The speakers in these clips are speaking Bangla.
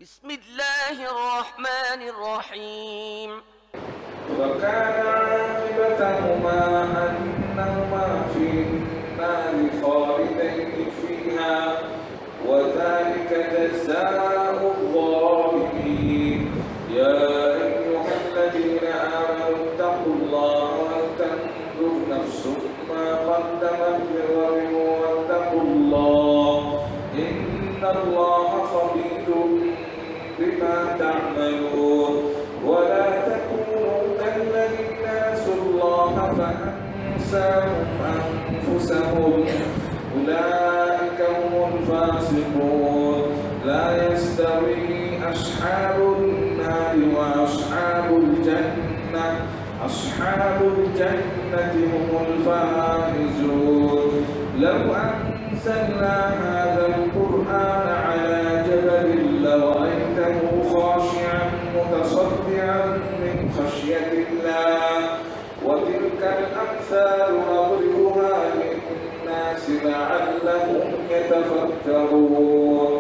بسم الله الرحمن الرحيم وكان عاقبتهما أنهما في النار خالدين فيها وذلك جزاء الظالمين يا أيها الذين آمنوا اتقوا الله ولتنظر نفس ما قدمت لغد واتقوا الله إن الله خبير بما تعملون ولا تكونوا كالذين نسوا الله فأنساهم أنفسهم أولئك هم الفاسقون لا يستوي أصحاب النار وأصحاب الجنة أصحاب الجنة هم الفائزون لو أنزلنا هذا القرآن على جبل لرأيته خاشعا متصدعا من خشية الله وتلك الأمثال نضربها للناس لعلهم يتفكرون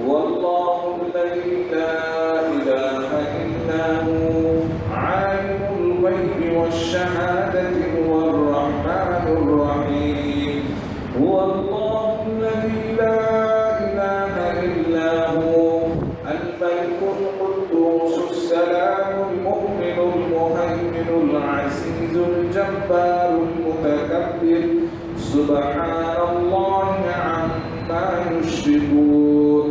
والله الذي لا إله إلا هو عالم الغيب والشهادة هو الرحمن الرحيم هو الله الذي لا إله إلا هو الملك القدوس السلام المؤمن المهيمن العزيز الجبار المتكبر سبحان الله عما يشركون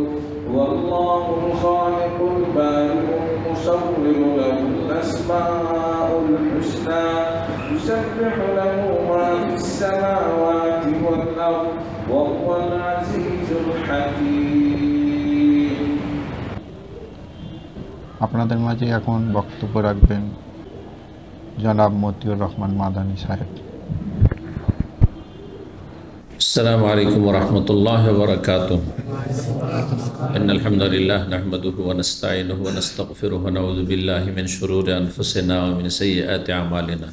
والله الخالق البارئ المصور له الأسماء الحسنى يسبح له ما في السماوات والأرض وهو العزيز الحكيم আপনাদের মাঝে এখন বক্তব্য রাখবেন জনাব মতিউর রহমান মাদানী সাহেব। السلام عليكم ورحمة الله وبركاته إن الحمد لله نحمده ونستعينه ونستغفره ونعوذ بالله من شرور أنفسنا ومن سيئات أعمالنا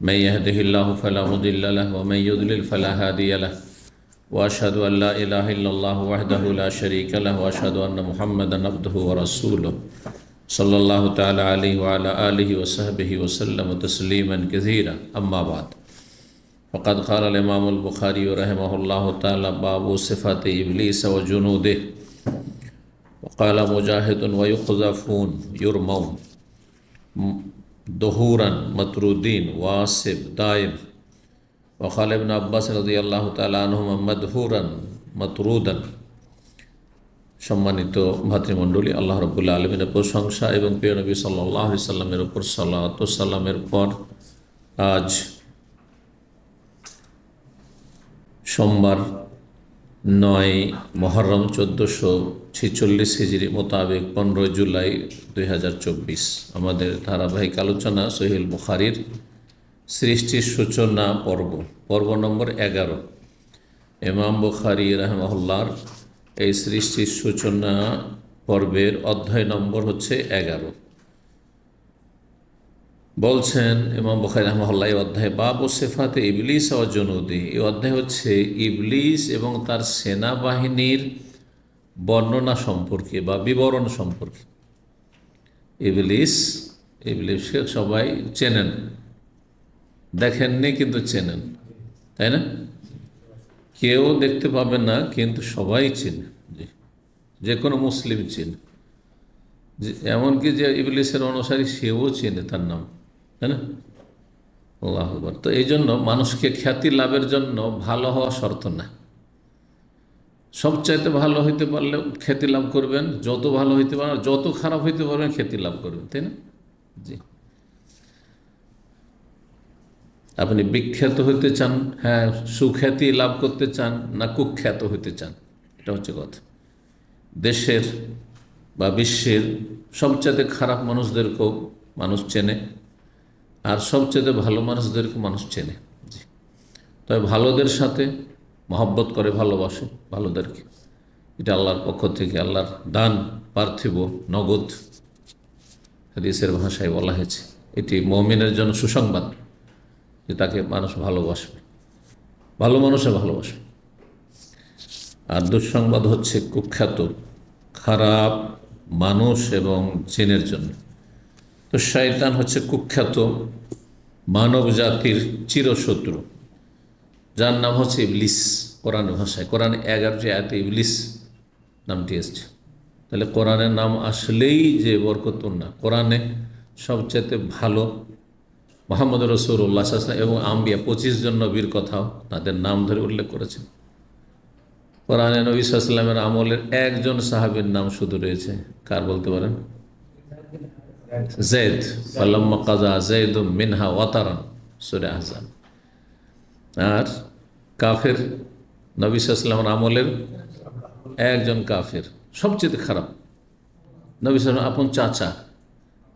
من يهده الله فلا مضل له ومن يضلل فلا هادي له وأشهد أن لا إله إلا الله وحده لا شريك له وأشهد أن محمدا عبده ورسوله صلى الله تعالى عليه وعلى آله وصحبه وسلم تسليما كثيرا أما بعد فقد قال الإمام البخاري رحمه الله تعالى باب صفات إبليس وجنوده وقال مجاهد ويقذفون يرمون دهورا مطرودين واسب دائم وقال ابن عباس رضي الله تعالى عنهما مدهورا مطرودا সম্মানিত ভাতৃমণ্ডলী, আল্লাহ রাব্বুল আলামিনের প্রশংসা এবং প্রিয় নবী সাল্লাল্লাহু আলাইহি সাল্লামের উপর সালাত ও সালামের পর আজ সোমবার 9 মুহররম 1446 হিজরি মোতাবেক 15 জুলাই 2024 আমাদের ধারাবাহিক আলোচনা সহিহ বুখারীর সৃষ্টির সূচনা পর্ব নম্বর 11। ইমাম বুখারী রাহিমাহুল্লাহর এই সৃষ্টির সূচনা পর্বের অধ্যায় নম্বর হচ্ছে 11। বলছেন ইমাম বুখারী রাহিমাহুল্লাহ এই অধ্যায় বাবু সিফাতে ইবলিস ওয়া জুনুদি, এই অধ্যায় হচ্ছে ইবলিস এবং তার সেনাবাহিনীর বর্ণনা সম্পর্কে বা বিবরণ সম্পর্কে। ইবলিসকে সবাই চেনেন, দেখেননি কিন্তু চেনেন, তাই না? কেউ দেখতে পাবে না কিন্তু সবাই চেনে, যে কোনো মুসলিম চেনে, এমনকি যে ইবলিসের অনুসারী সেও চেনে তার নাম, তাই না? আল্লাহু আকবার। তো এই জন্য মানুষকে খ্যাতি লাভের জন্য ভালো হওয়া শর্ত না, সবচাইতে ভালো হইতে পারলে খ্যাতি লাভ করবেন, যত ভালো হইতে পারেন, যত খারাপ হইতে পারবেন খ্যাতি লাভ করবেন, তাই না? জি, আপনি বিখ্যাত হইতে চান, হ্যাঁ, সুখ্যাতি লাভ করতে চান, না কুখ্যাত হইতে চান, এটা হচ্ছে কথা। দেশের বা বিশ্বের সবচেয়ে খারাপ মানুষদেরকেও মানুষ চেনে, আর সবচেয়ে ভালো মানুষদেরকে মানুষ চেনে। জি, তবে ভালোদের সাথে মহব্বত করে, ভালোবাসে ভালোদেরকে, এটা আল্লাহর পক্ষ থেকে, আল্লাহর দান, পার্থিব নগদ। হাদিসের ভাষায় বলা হয়েছে এটি মুমিনের জন্য সুসংবাদ যে তাকে মানুষ ভালোবাসবে, ভালো মানুষে ভালোবাসবে। আর দুঃসংবাদ হচ্ছে কুখ্যাত খারাপ মানুষ এবং জিনের জন্য। তো শয়তান হচ্ছে কুখ্যাত মানব জাতির চিরশত্রু, যার নাম হচ্ছে ইবলিস। কোরআন ভাষায় কোরআন 11টি আয়াতে ইবলিস নামটি এসছে। তাহলে কোরআনের নাম আসলেই যে বরকতুল্লাহ, কোরআনে সবচেয়ে ভালো মুহাম্মদ রাসূলুল্লাহ সাল্লাল্লাহু আলাইহি ওয়াসাল্লাম এবং আম্বিয়া 25 জন নবীর কথাও তাদের নাম ধরে উল্লেখ করেছেন। কোরআনে নবী সাল্লাল্লাহু আলাইহি ওয়াসাল্লামের আমলের একজন সাহাবীর নাম শুধু রয়েছে, কার বলতে পারেন? যায়েদ, ফালাম্মা কাযা যায়েদুম মিনহা ওয়াতারান, সূরা আহজাব। আর কাফের, নবী সাল্লাল্লাহু আলাইহি ওয়াসাল্লামের আমলের একজন কাফের, সবচেয়ে খারাপ, নবী সাল্লাল্লাহু আলাইহি ওয়াসাল্লাম আপন চাচা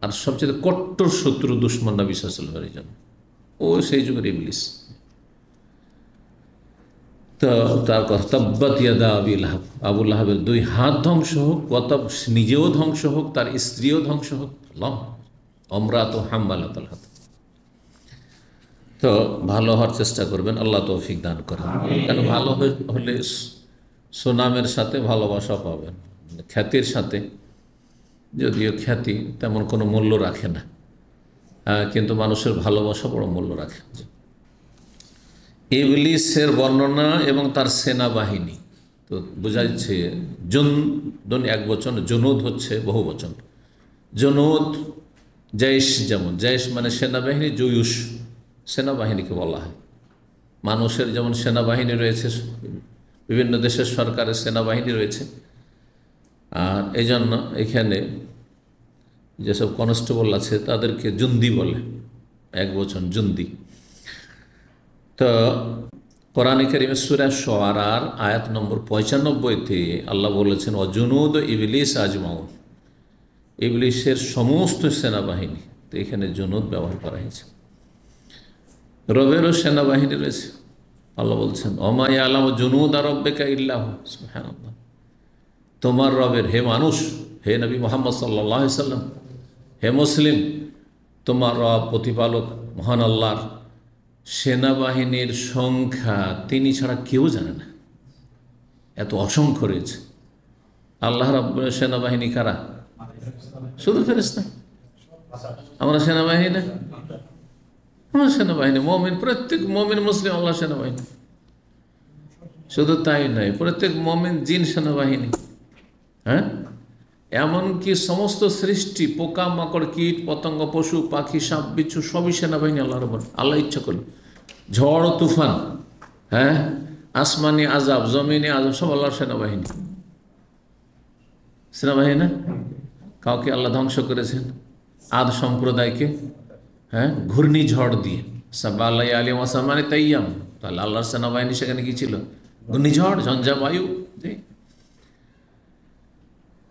আর সবচেয়ে কট্টর শত্রু দুশ্মন নবী সাল্লাল্লাহু আলাইহি ওয়াসাল্লামের জন্য, ও সেই যুগের ইবলিস। তো তার কথা, তাব্বাত ইয়াদা আবি লাহাব, আবু লাহাবের 2 হাত ধ্বংস হোক, ওয়াতাব নিজেও ধ্বংস হোক, তার স্ত্রীও ধ্বংস হোক। আল্লাহ, আমরাতু হাম্মালাতুল হাতাব। তো ভালো হওয়ার চেষ্টা করবেন, আল্লাহ তৌফিক দান করেন। কেন ভালো হলে সুনামের সাথে ভালোবাসা পাবেন, খ্যাতির সাথে, যদিও খ্যাতি তেমন কোনো মূল্য রাখে না, কিন্তু মানুষের ভালোবাসা বড় মূল্য রাখে। ইবলিসের বর্ণনা এবং তার সেনাবাহিনী তো বোঝা যাচ্ছে, জুনদুন এক বচন, জুনুদ হচ্ছে বহু বচন। জুনুদ জৈশ, যেমন জৈশ মানে সেনাবাহিনী, জুয়ুশ সেনাবাহিনীকে বলা হয়। মানুষের যেমন সেনাবাহিনী রয়েছে, বিভিন্ন দেশের সরকারের সেনাবাহিনী রয়েছে, আর এই জন্য এখানে যেসব কনস্টেবল আছে তাদেরকে জুন্দি বলে, এক বচন জুন্দি। তো কোরআনে কারীমে সূরা শুআরার আয়াত নম্বর 95-তে আল্লাহ বলেছেন, অজুনুদ ইবলিস আজমাউন, ইবলিসের সমস্ত সেনাবাহিনী। তো এখানে জুনুদ ব্যবহার করা হয়েছে। রবেরও সেনাবাহিনী রয়েছে, আল্লাহ বলছেন, ওমা ইয়ালামু জুনুদা রাব্বিকা ইল্লাহু, সুবহানাল্লাহ। তোমার রবের, হে মানুষ, হে নবী মুহাম্মদ সাল্লাল্লাহু আলাইহি সাল্লাম, হে মুসলিম, তোমার রব প্রতিপালক মহান আল্লাহর সেনাবাহিনীর সংখ্যা তিনি ছাড়া কেউ জানে না, এত অসংখ্য রয়েছে। আল্লাহ রাব্বুল সেনাবাহিনী কারা? শুধু ফেরেশতা? আমরা সেনাবাহিনী না? আমরা সেনাবাহিনী, মুমিন, প্রত্যেক মুমিন মুসলিম আল্লাহ সেনাবাহিনী। শুধু তাই নয়, প্রত্যেক মুমিন জিন সেনাবাহিনী। হ্যাঁ, এমনকি সমস্ত সৃষ্টি, পোকা মাকড়, কীট পতঙ্গ, পশু পাখি, সাপ বিচ্ছু, সবই সেনাবাহিনী আল্লাহর উপর। আল্লাহ ইচ্ছা করল, ঝড় তুফান, হ্যাঁ, আসমানি আজাব, জমিনে আজাব, সব আল্লাহর সেনাবাহিনী। সেনাবাহিনী না? কাউকে আল্লাহ ধ্বংস করেছেন, আদ সম্প্রদায়কে, হ্যাঁ, ঘূর্ণিঝড় দিয়ে, সাব্বাল্লাহ আলিম ওয়াসামানি তাইয়াম। তাহলে আল্লাহর সেনাবাহিনী সেখানে কি ছিল? ঘূর্ণিঝড়, ঝঞ্ঝা বায়ু,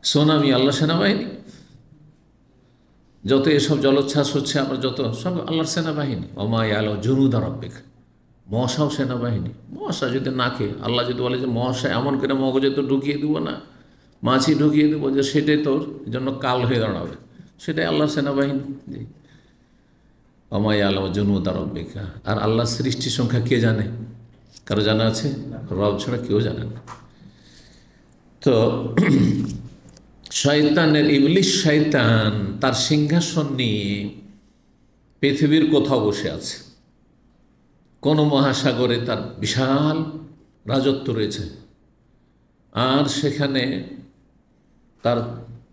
সোনামি, আল্লাহ সেনাবাহিনী। যত এসব জলোচ্ছ্বাস হচ্ছে, আমরা যত, সব আল্লাহর সেনাবাহিনী। ওমা ইয়ালামু জুনুদা রাব্বিক, মশাও সেনাবাহিনী। মশা যদি নাকে, আল্লাহ যদি বলে যে মশা এমন করে মগজে তো ঢুকিয়ে দেবো না, মাছি ঢুকিয়ে দেবো যে সেটাই তোর জন্য কাল হয়ে দাঁড়াবে, সেটাই আল্লাহর সেনাবাহিনী। জি, ওমা ইয়ালামু জুনুদা রাব্বিকা। আর আল্লাহর সৃষ্টির সংখ্যা কে জানে? কারো জানা আছে? রব ছাড়া কেউ জানে না। তো শয়তানের, ইবলিস শয়তান তার সিংহাসন নিয়ে পৃথিবীর কোথাও বসে আছে, কোন মহাসাগরে তার বিশাল রাজত্ব রয়েছে, আর সেখানে তার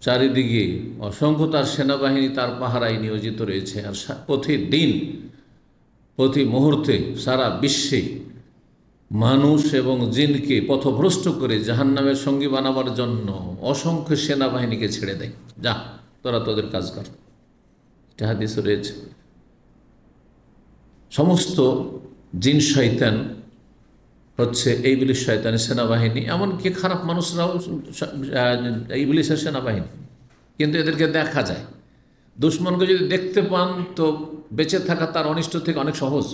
চারিদিকে অসংখ্য তার সেনাবাহিনী তার পাহারায় নিয়োজিত রয়েছে। আর প্রতিদিন, প্রতি মুহূর্তে সারা বিশ্বে মানুষ এবং জিনকে পথভ্রষ্ট করে জাহান্নামের সঙ্গী বানাবার জন্য অসংখ্য সেনাবাহিনীকে ছেড়ে দেয়, যা তোরা তোদের কাজ কর। এটা হাদিসে রয়েছে। সমস্ত জিন শয়তান হচ্ছে ইবলিস শয়তানের সেনাবাহিনী। এমনকি খারাপ মানুষরাও ইবলিসের সেনাবাহিনী, কিন্তু এদেরকে দেখা যায়। দুশ্মনকে যদি দেখতে পান তো বেঁচে থাকা তার অনিষ্ট থেকে অনেক সহজ।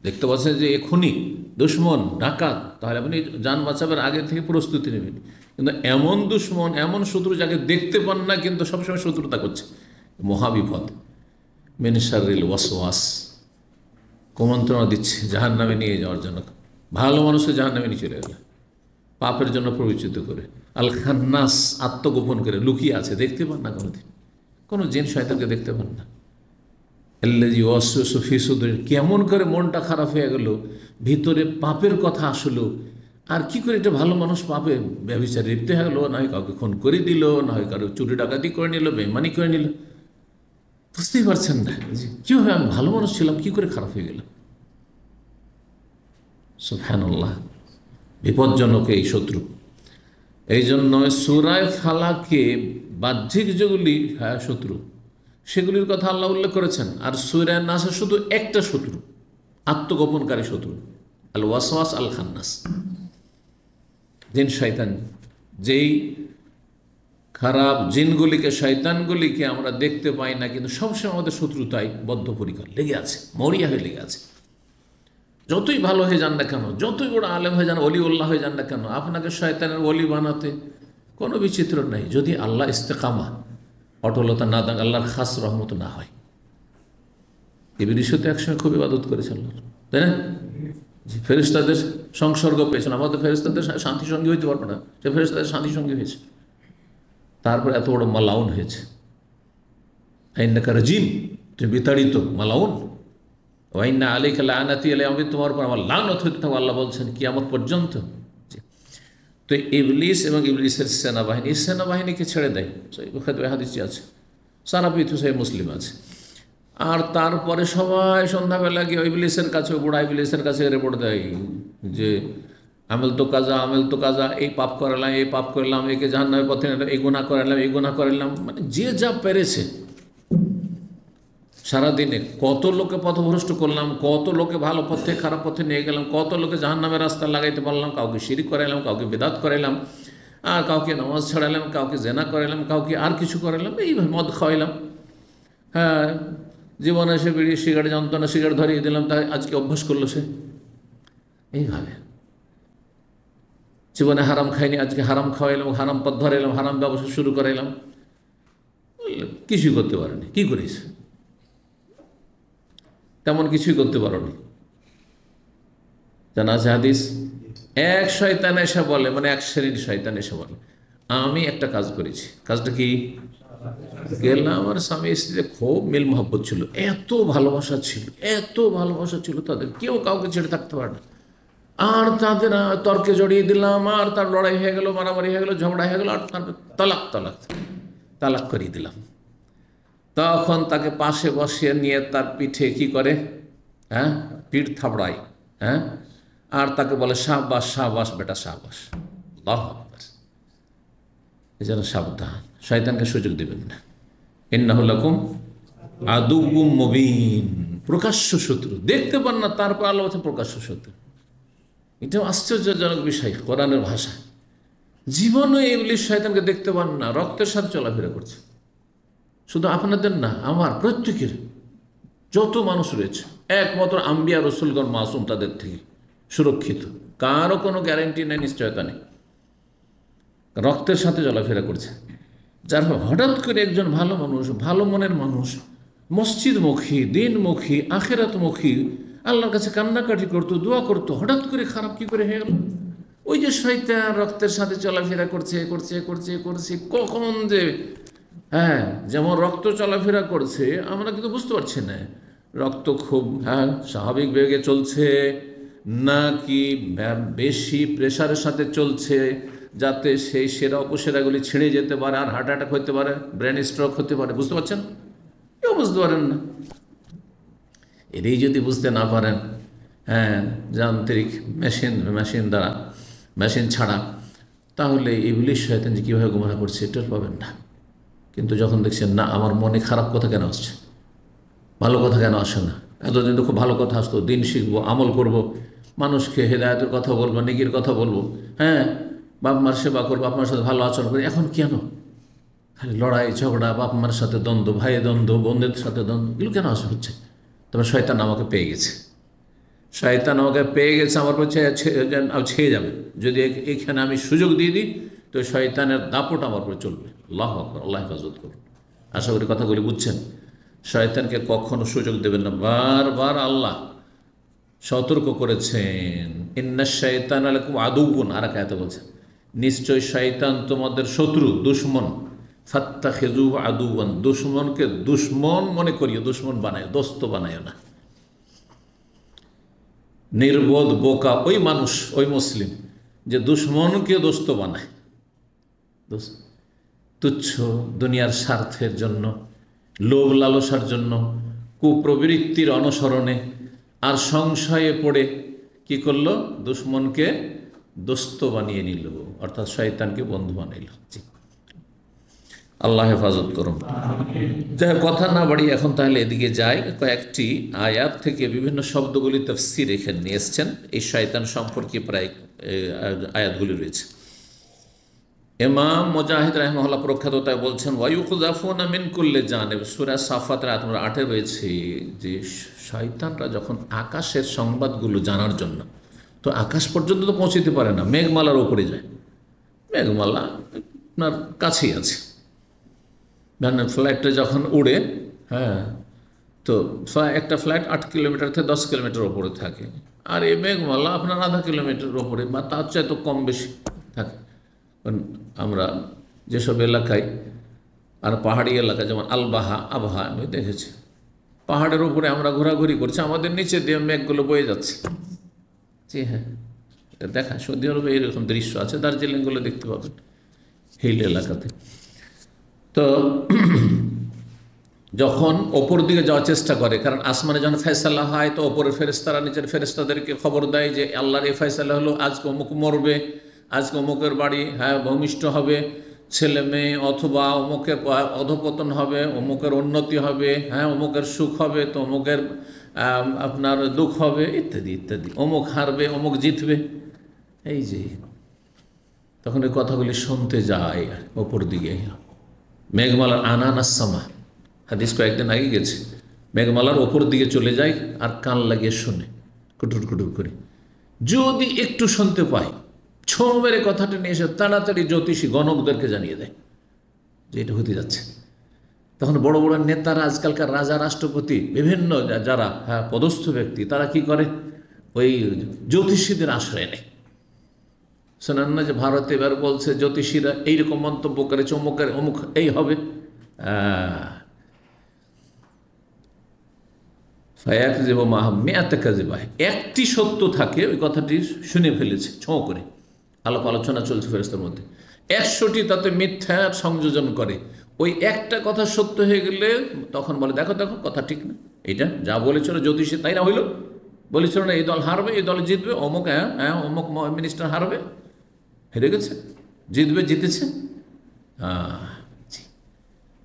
দেখতে পাচ্ছেন যে এখনই দুশ্মন, ডাকাত, তাহলে আপনি যান বাঁচাবার আগে থেকে প্রস্তুতি নেবেন। কিন্তু এমন দুশ্মন, এমন শত্রু যাকে দেখতে পান না কিন্তু সবসময় শত্রুতা করছে, মহাবিপদ। মিন শাররিল ওয়াসওয়াস, কুমন্ত্রণা দিচ্ছে জাহান্নামে নিয়ে যাওয়ার জন্য। ভালো মানুষকে জাহান্নামে নিয়ে চলে গেল, পাপের জন্য প্ররোচিত করে। আল খান্নাস, আত্মগোপন করে লুকিয়ে আছে, দেখতে পান না কোনোদিন, কোনো জিন শয়তানকে দেখতে পান না। আল্লাযী ওয়াসওয়াসু ফী সুদূর, কেমন করে মনটা খারাপ হয়ে গেল, ভিতরে পাপের কথা আসলো, আর কি করে একটা ভালো মানুষ পাপে ব্যভিচারে লিপ্ত হয়ে গেল, না হয় কাউকে খুন করে দিল, না হয় কারো চুরি ডাকাতি করে নিল, বেঈমানি করে নিল, বুঝতেই পারছেন না যে কীভাবে আমি ভালো মানুষ ছিলাম, কী করে খারাপ হয়ে গেলাম। সুবহানাল্লাহ, বিপজ্জনক এই শত্রু। এই জন্য সূরা ফালাকে বাহ্যিক যেগুলি শত্রু, সেগুলির কথা আল্লাহ উল্লেখ করেছেন। আর সূরা নাসে শুধু একটা শত্রু, আত্মগোপনকারী শত্রু, আল ওয়াসওয়াস আল খান্নাস, জিন শয়তান। যেই খারাপ জিনগুলিকে, শয়তানগুলিকে আমরা দেখতে পাই না, কিন্তু সবসময় আমাদের শত্রুতায় বদ্ধপরিকর লেগে আছে, মরিয়া হয়ে লেগে আছে। যতই ভালো হয়ে যান না কেন, যতই বড় আলেম হয়ে যান, অলিউল্লাহ হয়ে যান না কেন, আপনাকে শয়তানের ওলি বানাতে কোনো বিচিত্র নেই, যদি আল্লাহ ইস্তেকামা, অটলতা না দেন, আল্লাহর খাস রহমত না হয়। ইবলীসও তো একসময় খুব ইবাদত করেছে আল্লাহর, তাই না? যে ফেরেশতাদের সংসর্গ পেয়েছেন, আমাদের ফেরেশতাদের শান্তি সঙ্গী হইতে পারবে না, সে ফেরেশতাদের শান্তি সঙ্গী হয়েছে, তারপরে এত বড় মালাউন হয়েছে। আইন্নাকা রাজিম, তুমি বিতাড়িত, মালাউন। ওয়াইন্না আলাইকা লাআনাতি ইলা ইয়াউমিদ, তোমার উপর আমার লানত হতে থাকবে, আল্লাহ বলছেন কিয়ামত পর্যন্ত। তো ইবলিস এবং ইবলিসের সেনাবাহিনী, এই সেনাবাহিনীকে ছেড়ে দেয়, বুখারী হাদিসে আছে, সারা পৃথিবী মুসলিম আছে। আর তারপরে সবাই সন্ধ্যাবেলা গিয়ে ইবলিসের কাছে, বুড়া ইবলিসের কাছে রিপোর্ট দেয় যে আমেল তো কাজা, আমেল তো কাজা, এই পাপ করালাম, এই পাপ করলাম, একে জাহান্নামের পথে নিলাম, এই গুনাহ করালাম, এই গুনাহ করালাম, মানে যে যা পেরেছে। সারাদিনে কত লোকে পথভ্রষ্ট করলাম, কত লোকে ভালো পথে খারাপ পথে নিয়ে গেলাম, কত লোকে জাহান্নামের রাস্তা লাগাইতে পারলাম, কাউকে শিরিক করাইলাম, কাউকে বিদআত করাইলাম, আর কাউকে নামাজ ছাড়াইলাম, কাউকে জেনা করাইলাম, কাউকে আর কিছু করাইলাম, এইভাবে মদ খাওয়াইলাম। হ্যাঁ, জীবনে সে বিড়ি সিগারেট জানতো না, সিগারেট ধরিয়ে দিলাম, তাই আজকে অভ্যাস করলো সে। এইভাবে জীবনে হারাম খাইনি, আজকে হারাম খাওয়াইলাম, হারাম পথ ধরাইলাম, হারাম ব্যবসা শুরু করাইলাম, কিছুই করতে পারেনি। কি করিস? তেমন কিছুই করতে পারোনি। জানা আছে হাদিস, এক শয়তান এসে বলে, মানে এক শ্রেণীর শয়তান এসে বলে, আমি একটা কাজ করেছি। কাজটা কি? গেলাম, আমার স্বামী স্ত্রীতে খুব মিল মহব্বত ছিল, এত ভালোবাসা ছিল, এত ভালোবাসা ছিল তাদের, কেউ কাউকে ছেড়ে থাকতে পারে না। আর তাদের তর্কে জড়িয়ে দিলাম, আর তার লড়াই হয়ে গেল, মারামারি হয়ে গেল, ঝগড়া হয়ে গেল, আর তারপর তালাক তালাক তালাক করিয়ে দিলাম। তখন তাকে পাশে বসিয়ে নিয়ে তার পিঠে কি করে? হ্যাঁ, পিঠ থাবড়ায়। হ্যাঁ, আর তাকে বলে শাহবাস, শাহবাস বেটা, শাহবাস। আল্লাহু আকবার। এই জন্য সাবধান, শয়তানকে সুযোগ দেবেন না। ইন্নাহু লাকুম আদুউম মুবিন, প্রকাশ্য শত্রু, দেখতে পান না, তারপর আল্লাহ বলছেন প্রকাশ্য শত্রু। এটাও আশ্চর্যজনক বিষয় কোরআনের ভাষা। জীবনে ইবলিস শয়তানকে দেখতে পান না, রক্তের সাথে চলাফেরা করছে। শুধু আপনাদের না, আমার প্রত্যেকের, যত মানুষ রয়েছে, একমাত্র আম্বিয়া রসুলগণ মাসুম, তাদের থেকে সুরক্ষিত, কারও কোনো গ্যারান্টি নেই, নিশ্চয়তা নেই, রক্তের সাথে চলাফেরা করছে। যার হঠাৎ করে একজন ভালো মানুষ, ভালো মনের মানুষ, মসজিদমুখী, দিনমুখী, আখেরাতমুখী, আল্লাহর কাছে কান্নাকাটি করতো, দোয়া করতো, হঠাৎ করে খারাপ কি করে হয়ে গেল? ওই যে শয়তান রক্তের সাথে চলাফেরা করছে করছে করছে করছে, কখন যে, হ্যাঁ, যেমন রক্ত চলাফেরা করছে, আমরা কিন্তু বুঝতে পারছি না রক্ত খুব স্বাভাবিক বেগে চলছে নাকি বেশি প্রেশারের সাথে চলছে, যাতে সেই সেরা উপসেরাগুলি ছিঁড়ে যেতে পারে, আর হার্ট অ্যাটাক হতে পারে, ব্রেন স্ট্রোক হতে পারে। বুঝতে পারছেন? কেউ বুঝতে পারেন না। এটাই যদি বুঝতে না পারেন, হ্যাঁ, যান্ত্রিক মেশিন দ্বারা, মেশিন ছাড়া, তাহলে ইবলিস শয়তান যে কীভাবে গোমরা করছে এটা পাবেন না। কিন্তু যখন দেখছেন না, আমার মনে খারাপ কথা কেন আসছে, ভালো কথা কেন আসে না, এতদিন তো খুব ভালো কথা আসতো, দিন শিখবো, আমল করব, মানুষকে হেদায়েতের কথা বলবো, নেকির কথা বলবো, হ্যাঁ, বাপ মার সেবা করবো, বাপ মার সাথে ভালো আচরণ করি, এখন কেন খালি লড়াই ঝগড়া, বাপ মার সাথে দ্বন্দ্ব, ভাইয়ের দ্বন্দ্ব, বোনদের সাথে দ্বন্দ্ব, এগুলো কেন হচ্ছে? তবে শয়তান আমাকে পেয়ে গেছে, শয়তান আমাকে পেয়ে গেছে, আমার পর ছেয়ে যাবে। যদি এইখানে আমি সুযোগ দিয়ে দিই, তো শয়তানের দাপট আমার পরে চলবে। আল্লাহু আকবার, আল্লাহ হেফাজত করুন। আশা করি কথাগুলি বুঝছেন। শয়তানকে কখনো সুযোগ দেবেন না। বারবার আল্লাহ সতর্ক করেছেন, ইন্নাশ শাইতানা লাকুম আদুউন, আর এক আয়াতে বলছেন নিশ্চয় শয়তান তোমাদের শত্রু, দুশ্মন। ফাত্তাখিযুহু আদুওয়ান, দুশ্মনকে দুশ্মন মনে করিও, দুশ্মন বানায়, দোস্ত বানায় না। নির্বোধ বোকা ওই মানুষ, ওই মুসলিম যে দুশ্মনকে দোস্ত বানায়, তুচ্ছ দুনিয়ার স্বার্থের জন্য, লোভ লালসার জন্য, কুপ্রবৃত্তির অনুসরণে আর সংশয়ে পড়ে কি করলো, দুশ্মনকে দোস্ত বানিয়ে নিল, অর্থাৎ শয়তানকে বন্ধু বানাইল। জি, আল্লাহ হেফাজত করুন। যাই কথা না বাড়ি এখন তাহলে এদিকে যাই। কয়েকটি আয়াত থেকে বিভিন্ন শব্দগুলি তাফসীর এখানে নিয়ে এসছেন। এই শয়তান সম্পর্কে প্রায় আয়াতগুলি রয়েছে। ইমাম মুজাহিদ রাহিমাহুল্লাহ প্রখ্যাত তাই বলছেন, ওয়ায়ুকযাফুনা মিন কুল্লি জানিব, সূরা সাফাত আয়াত নম্বর 8 রয়েছে যে শয়তানরা যখন আকাশের সংবাদগুলো জানার জন্য, তো আকাশ পর্যন্ত তো পৌঁছতে পারে না, মেঘমালার ওপরে যায়। মেঘমালা আপনার কাছেই আছে, ফ্লাইটটা যখন উড়ে, হ্যাঁ, তো একটা ফ্লাইট 8 কিলোমিটার থেকে 10 কিলোমিটার ওপরে থাকে, আর এই মেঘমালা আপনার আধা কিলোমিটার ওপরে বা তার চেয়ে তো কম বেশি থাকে। আমরা যেসব এলাকায় আর পাহাড়ি এলাকা, যেমন আলবাহা, আবহা, আমি দেখেছি পাহাড়ের উপরে আমরা ঘোরাঘুরি করছি, আমাদের নিচে দিয়ে মেঘগুলো বয়ে যাচ্ছে। জি হ্যাঁ, এটা দেখা, সৌদি আরবে এইরকম দৃশ্য আছে, দার্জিলিংগুলো দেখতে পাবেন হিল এলাকাতে। তো যখন ওপর দিকে যাওয়ার চেষ্টা করে, কারণ আসমানে যখন ফয়সালা হয় তো ওপরের ফেরেশতারা নিচের ফেরেশতাদেরকে খবর দেয় যে আল্লাহর এই ফয়সালা হলো, আজকে অমুক মরবে, আজকে অমুকের বাড়ি, হ্যাঁ, ভূমিষ্ঠ হবে, ছেলে মেয়ে, অথবা অমুকের অধপতন হবে, অমুকের উন্নতি হবে, হ্যাঁ, অমুকের সুখ হবে, তো অমুকের আপনার দুঃখ হবে, ইত্যাদি ইত্যাদি, অমুক হারবে, অমুক জিতবে। এই যে তখন এই কথাগুলি শুনতে যায় ওপর দিকে, মেঘমালার আনানাসমা, হাদিস কয়েকদিন আগে গেছে, মেঘমালার ওপর দিকে চলে যায় আর কান লাগিয়ে শোনে কুটুর কুটুর করে। যদি একটু শুনতে পায়, ছো মেরে কথাটা নিয়ে এসে তাড়াতাড়ি জ্যোতিষী গণকদেরকে জানিয়ে দেয় যে এটা হতে যাচ্ছে। তখন বড় বড় নেতারা, আজকালকার রাজা, রাষ্ট্রপতি, বিভিন্ন যারা হ্যাঁ পদস্থ ব্যক্তি, তারা কি করে, ওই জ্যোতিষীদের আশ্রয় নেয়। শোনেন না যে ভারতে এবার বলছে জ্যোতিষীরা এইরকম মন্তব্য করেছে, অমুকের অমুক এই হবে, একটি সত্য থাকে, ওই কথাটি শুনে ফেলেছে ছোঁ করে, আলাপ আলোচনা চলছে ফেরেশতার মধ্যে, 100টি তাতে মিথ্যার সংযোজন করে। ওই একটা কথা সত্য হয়ে গেলে তখন বলে দেখো দেখো কথা ঠিক না, এটা যা বলেছিল জ্যোতিষী তাই না হইল, বলেছিল না এই দল হারবে, এই দল জিতবে, অমুক হ্যাঁ অমুক মিনিস্টার হারবে, হেরে গেছে, জিতবে, জিতেছে।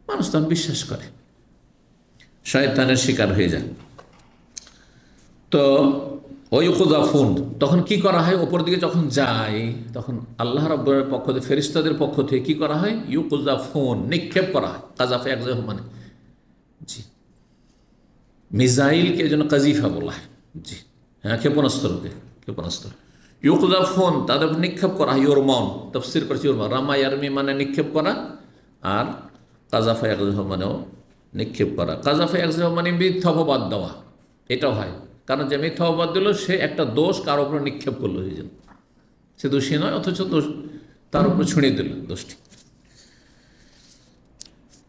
মানুষ তখন বিশ্বাস করে, শয়তানের শিকার হয়ে যায়। তো ওয়ায়ুকযাফুন, তখন কি করা হয়, ওপর দিকে যখন যায় তখন আল্লাহ রাব্বুল পক্ষ থেকে, ফেরেশতাদের পক্ষ থেকে কি করা হয়, ইউকযাফুন, নিক্ষেপ করা হয়। কাযাফা একজাফ মানে, জি, মিসাইলকে এই জন্য কাজিফা বলা হয়। জি হ্যাঁ, ক্ষেপণাস্ত্রকে, ক্ষেপণাস্ত্র। ইউকযাফুন, তাদের নিক্ষেপ করা হয়। ইউরমাউন, তাফসীর করেছে ইউরমা, রামা ইয়ারমি মানে নিক্ষেপ করা, আর কাযাফা একজাফ মানেও নিক্ষেপ করা। কাযাফা একজাফ মানে মিথ্যা অপবাদ দেওয়া, এটাও হয়, কারণ যে মিথ্যা অপবাদ দিল সে একটা দোষ কারো উপরে নিক্ষেপ করলো, এই জন্য সে দোষী নয়, অথচ দোষ তার উপরে ছুঁড়ে দিল দোষটি।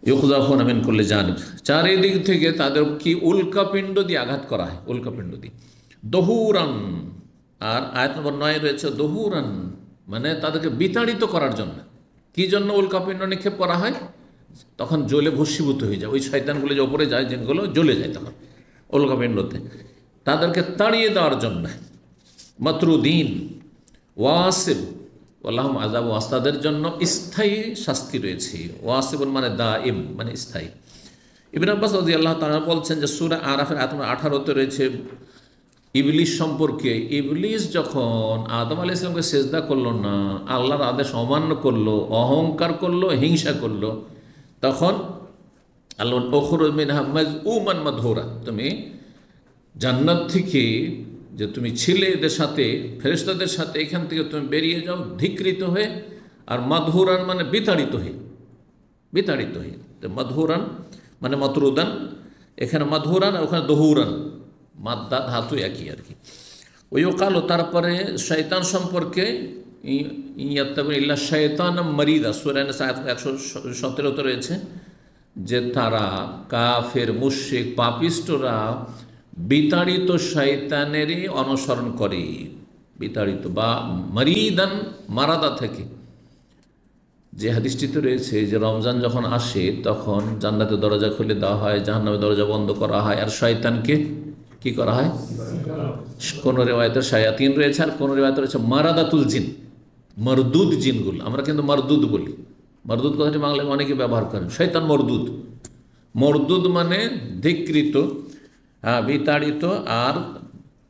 ইউকযাফুনা মিন কুল্লি জানিব, চারিদিক থেকে তাদের কি উল্কাপিণ্ড দিয়ে আঘাত করা হয়, উল্কাপিণ্ড দিয়ে। দহুরান, আর আয়াত নম্বর 9 রয়েছে দহুরান, মানে তাদেরকে বিতাড়িত করার জন্য। কি জন্য উল্কাপিণ্ড নিক্ষেপ করা হয়, তখন জ্বলে ভস্মীভূত হয়ে যায়, ওই শয়তানগুলো যে ওপরে যায়, যেগুলো জ্বলে যায় তখন উল্কাপিণ্ডতে, তাদেরকে তাড়িয়ে দেওয়ার জন্য। মাতরুদ্দিন, ওয়াসিব, আল্লাহুম আযাব, ওয়াস্তাদের জন্য স্থায়ী শাস্তি রয়েছে। ওয়াসিবুন মানে দাইম, মানে স্থায়ী। ইবনে আব্বাস রাদিয়াল্লাহু তাআলা বলছেন যে সূরা আরাফের আয়াত 18-তে রয়েছে ইবলিস সম্পর্কে। ইবলিস যখন আদম আলাইহিস সালামকে সেজদা করলো না, আল্লাহর আদেশ অমান্য করলো, অহংকার করলো, হিংসা করলো, তখন আল্লাহ উখরুজ মিনহা মাযউমান মাদহুরা, তুমি জান্নাত থেকে যে তুমি ছিলে এদের সাথে, ফেরেশতাদের সাথে, এখান থেকে তুমি বেরিয়ে যাও ধিকৃত হয়ে, আর মাদহুরান মানে বিতাড়িত হয়ে, বিতাড়িত হয়ে। তো মাদহুরান মানে মাতরুদান, এখানে মাদহুরান আর ওখানে দহুরান, মাদ্দা ধাতু একই আর কি। ওই কালো। তারপরে শয়তান সম্পর্কে ইয়াত্তাবিউনা ইল্লা শাইতানাম মারিদা, সূরা নিসা 117 রয়েছে যে তারা কাফের, মুশরিক, পাপিষ্টরা বিতাড়িত শয়তানেরই অনুসরণ করে। বিতাড়িত বা মারিদান, মারাদা থেকে। যে হাদিসটিতে রয়েছে যে রমজান যখন আসে তখন জান্নাতের দরজা খুলে দেওয়া হয়, জাহান্নামের দরজা বন্ধ করা হয়, আর শয়তানকে কি করা হয়? কোন রিওয়ায়াতে শায়াতিন রয়েছে, আর কোন রিওয়ায়াতে রয়েছে মারাদাতুল জিন, মরদুদ জিনগুলো। আমরা কিন্তু মরদুদ বলি। মরদুদ কথাটি বাংলায় অনেকে ব্যবহার করেন। শয়তান মরদুদ, মরদুদ মানে ধিকৃত, বিতাড়িত। আর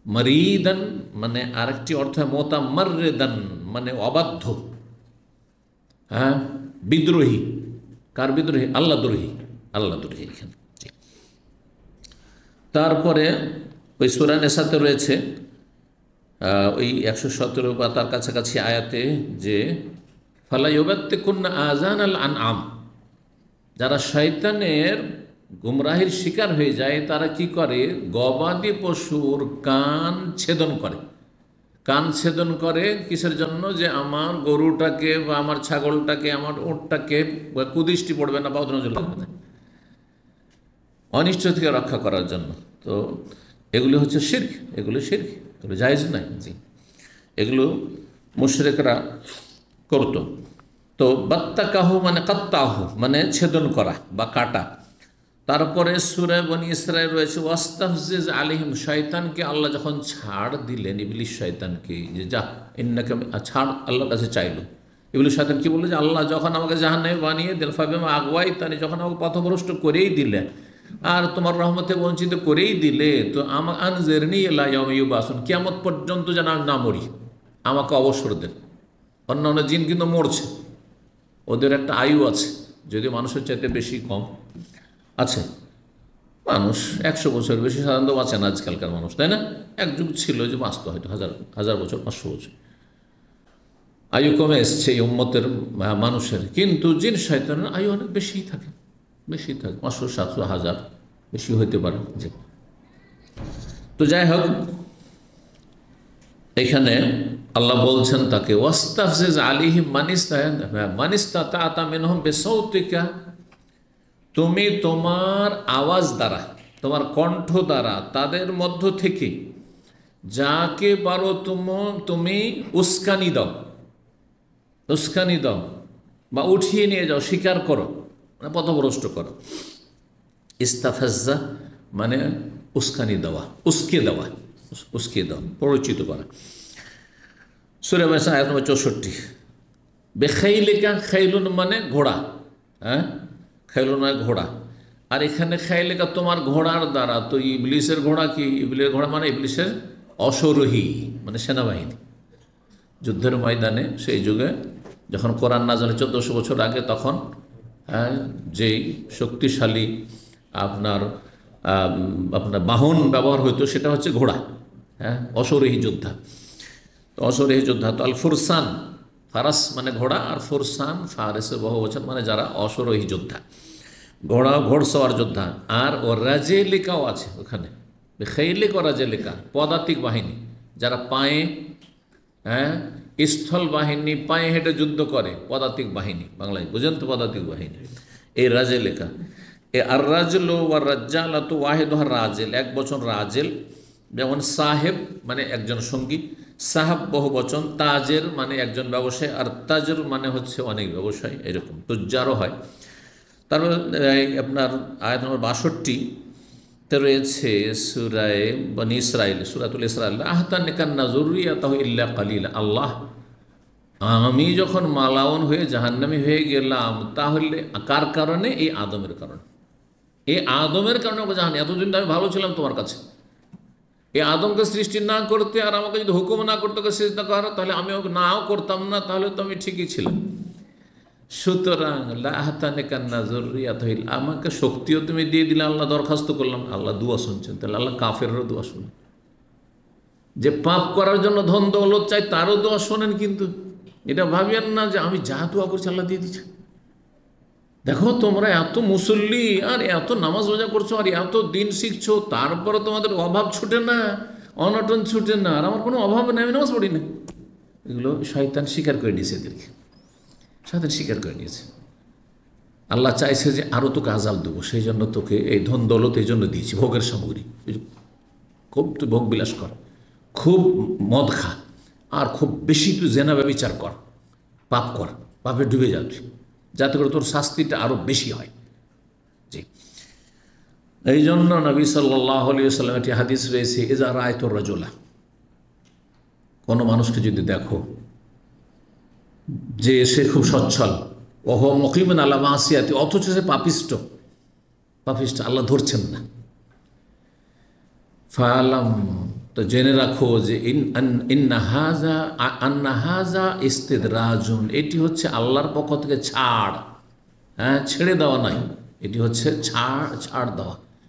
মরিদান মানে আরেকটি অর্থ মোতামাররেদান মানে অবাধ্য, বিদ্রোহী। কার বিদ্রোহী? আল্লাহ দ্রোহী, আল্লাহ দ্রোহী এখানে। তারপরে ওই সূরা নিসাতে রয়েছে ওই 117 বা তার কাছাকাছি আয়াতে যে ফালা ইউবাত্তিকুন্না আযানাল আনআম, যারা শয়তানের গুমরাহির শিকার হয়ে যায় তারা কি করে? গবাদি পশুর কান ছেদন করে। কান ছেদন করে কিসের জন্য? যে আমার গরুটাকে বা আমার ছাগলটাকে, আমার উটটাকে কুদৃষ্টি পড়বে না বা অধনজর লাগবে না, অনিষ্ট থেকে রক্ষা করার জন্য। তো এগুলো হচ্ছে শিরক, এগুলো শিরক, এগুলো জায়েজ নাই। জি, এগুলো মুশরিকরা করত। তো বাত্তাকাহু মানে কাত্তাহু মানে ছেদন করা বা কাটা। তারপরে সূরা বনী ইসরাঈল রয়েছে ওয়াস্তাফজিজ আলাইহিম, শয়তানকে আল্লাহ যখন ছাড় দিলেন, ইবলিস শয়তানকে যে যা ইন্নাকা ছাড় আল্লাহর কাছে চাইল। ইবলিস শয়তান কি বললো? যে আল্লাহ যখন আমাকে জাহান্নামে বানিয়ে দিল, ফাবিমা আগওয়াইতানি, যখন আমাকে পথভ্রষ্ট করেই দিলে আর তোমার রহমতে বঞ্চিত করেই দিলে, তো আমাকে আনজিরনি ইলা ইয়াউমি ইউবাসুন, কিয়ামত পর্যন্ত যেন আমি না মরি, আমাকে অবসর দেন। অন্যান্য জিন কিন্তু মরছে, ওদের একটা আয়ু আছে, যদিও মানুষের চাইতে বেশি কম আছে। মানুষ 100 বছর বেশি সাধারণত বাঁচে না আজকালকার মানুষ, তাই না? এক যুগ ছিল যে বাঁচত হয়তো হাজার বছর, 500 বছর। আয়ু কমে এসছে এই উম্মতের মানুষের, কিন্তু জিন শয়তানের আয়ু অনেক বেশি থাকে, বেশি থাকে, 500, 700, 1000 বেশি হইতে পারে। যে তো যাই হোক, এখানে আল্লাহ বলছেন তাকে ওয়াস্তাফজিজ আলাইহিম মানিস্তাতা মিনহুম বিসাউতিকা, তুমি তোমার আওয়াজ দ্বারা, তোমার কণ্ঠ দ্বারা তাদের মধ্য থেকে যাকে পারো তুমি উস্কানি দাও, উস্কানি দাও বা উঠিয়ে নিয়ে যাও, স্বীকার করো, মানে পথভ্রষ্ট করো। ইস্তাফাজ্জা মানে উস্কানি দেওয়া, উস্কে দেওয়া, উস্কে দেওয়া, পরিচিত করা। সূরা মাসা আয়াত নম্বর 64। বেখাইলিকা, খাইলুন মানে ঘোড়া, হ্যাঁ, খাইলুন মানে ঘোড়া। আর এখানে খাইলিকা তোমার ঘোড়ার দ্বারা, তো ইবলিসের ঘোড়া কি? ইবলিসের ঘোড়া মানে ইবলিসের অশ্বারোহী, মানে সেনাবাহিনী। যুদ্ধের ময়দানে সেই যুগে যখন কোরআন নাযিল 1400 বছর আগে, তখন যেই শক্তিশালী আপনার বাহন ব্যবহার হইতো সেটা হচ্ছে ঘোড়া, হ্যাঁ, অশ্বারোহী যোদ্ধা। তো অশ্বারোহী যোদ্ধা তো আল ফুরসান, ফারাস মানে ঘোড়া, আর ফুরসান ফারেসের বহুবচন মানে যারা অশ্বারোহী যোদ্ধা, ঘোড়া ঘোড়সওয়ার যোদ্ধা। আর ও রাজেলিকাও আছে ওখানে, খেইলিক ও রাজেলিকা পদাতিক বাহিনী, যারা পায়ে, হ্যাঁ, স্থল বাহিনী পায়ে হেঁটে যুদ্ধ করে, পদাতিক বাহিনী, বাংলায় বুঝেন তো পদাতিক বাহিনী, এই রাজেলিকা। এ আর রাজল ওয়ার রাজ্জালা তো ওয়াহেদ রাজেল, এক বচন রাজেল, যেমন সাহেব মানে একজন সঙ্গী, সাহাব বহু বচন, তাজের মানে একজন ব্যবসায়ী, আর তাজের মানে হচ্ছে অনেক ব্যবসায়ী, এরকম তুজ্জারও হয়। তারপর আপনার আয়াত নম্বর 62-তে রয়েছে সূরায়ে বনী ইসরাঈল, সূরাতুল ইসরাঈল, আহতানিকান্না যুররিয়াতাহু ইল্লা কালিলা, আল্লাহ আমি যখন মালাউন হয়ে জাহান্নামী হয়ে গেলাম, তাহলে কার কারণে? এই আদমের কারণে। এই আদমের কারণে ওকে জাহান্নামে, এতদিন তো আমি ভালো ছিলাম তোমার কাছে, এই আদমকে সৃষ্টি না করতে আর আমাকে যদি হুকুম না করতে ওকে সিজদা করো, তাহলে আমি ওকে নাও করতাম না, তাহলে তো আমি ঠিকই ছিলাম। সুতরাং লাহতানিকান্না যুররিয়াতাহু, আমাকে শক্তিও তুমি দিয়ে দিলে, আল্লাহ দরখাস্ত করলাম, আল্লাহ দুয়া শুনছেন, তাহলে আল্লাহ কাফেরও দোয়া শুনেন, যে পাপ করার জন্য ধন দৌলত চাই তারও দোয়া শোনেন। কিন্তু এটা ভাবিয়েন না যে আমি যা দোয়া করছি আল্লাহ দিয়ে দিচ্ছে। দেখো তোমরা এত মুসল্লি আর এত নামাজ রোজা করছো আর এত দিন শিখছো, তারপরে তোমাদের অভাব ছুটে না, অনটন ছুটে না, আর আমার কোনো অভাব নেই, আমি নামাজ পড়ি না, এগুলো শয়তান স্বীকার করে নিয়েছে, এদেরকে শয়তান স্বীকার করে নিয়েছে। আল্লাহ চাইছে যে আরও তোকে আযাব দেবো, সেই জন্য তোকে এই ধন দৌলত এই জন্য দিয়েছি, ভোগের সামগ্রী, খুব তুই ভোগ বিলাস কর, খুব মদ খা, আর খুব বেশি তুই জেনা ব্যভিচার কর, পাপ কর, পাপে ডুবে যা তুই, যাতে করে তোর শাস্তিটা আরও বেশি হয়। জি, এই জন্য নবী সাল্লাল্লাহু আলাইহি ওয়াসাল্লাম একটি হাদিস রয়েছে, ইজা রাআইতুর রাজুলা, কোনো মানুষকে যদি দেখো যে সে খুব সচ্ছল, ওহ মুকিমুন আলা মাসিয়াতি, অথচ সে পাপিষ্ট, আল্লাহ ধরছেন না, ফালাম, তো জেনে রাখো যে ইন্না হাযা ইস্তিদরাজুন, এটি হচ্ছে আল্লাহর পক্ষ থেকে ছাড়, হ্যাঁ, ছেড়ে দেওয়া নাই, এটি হচ্ছে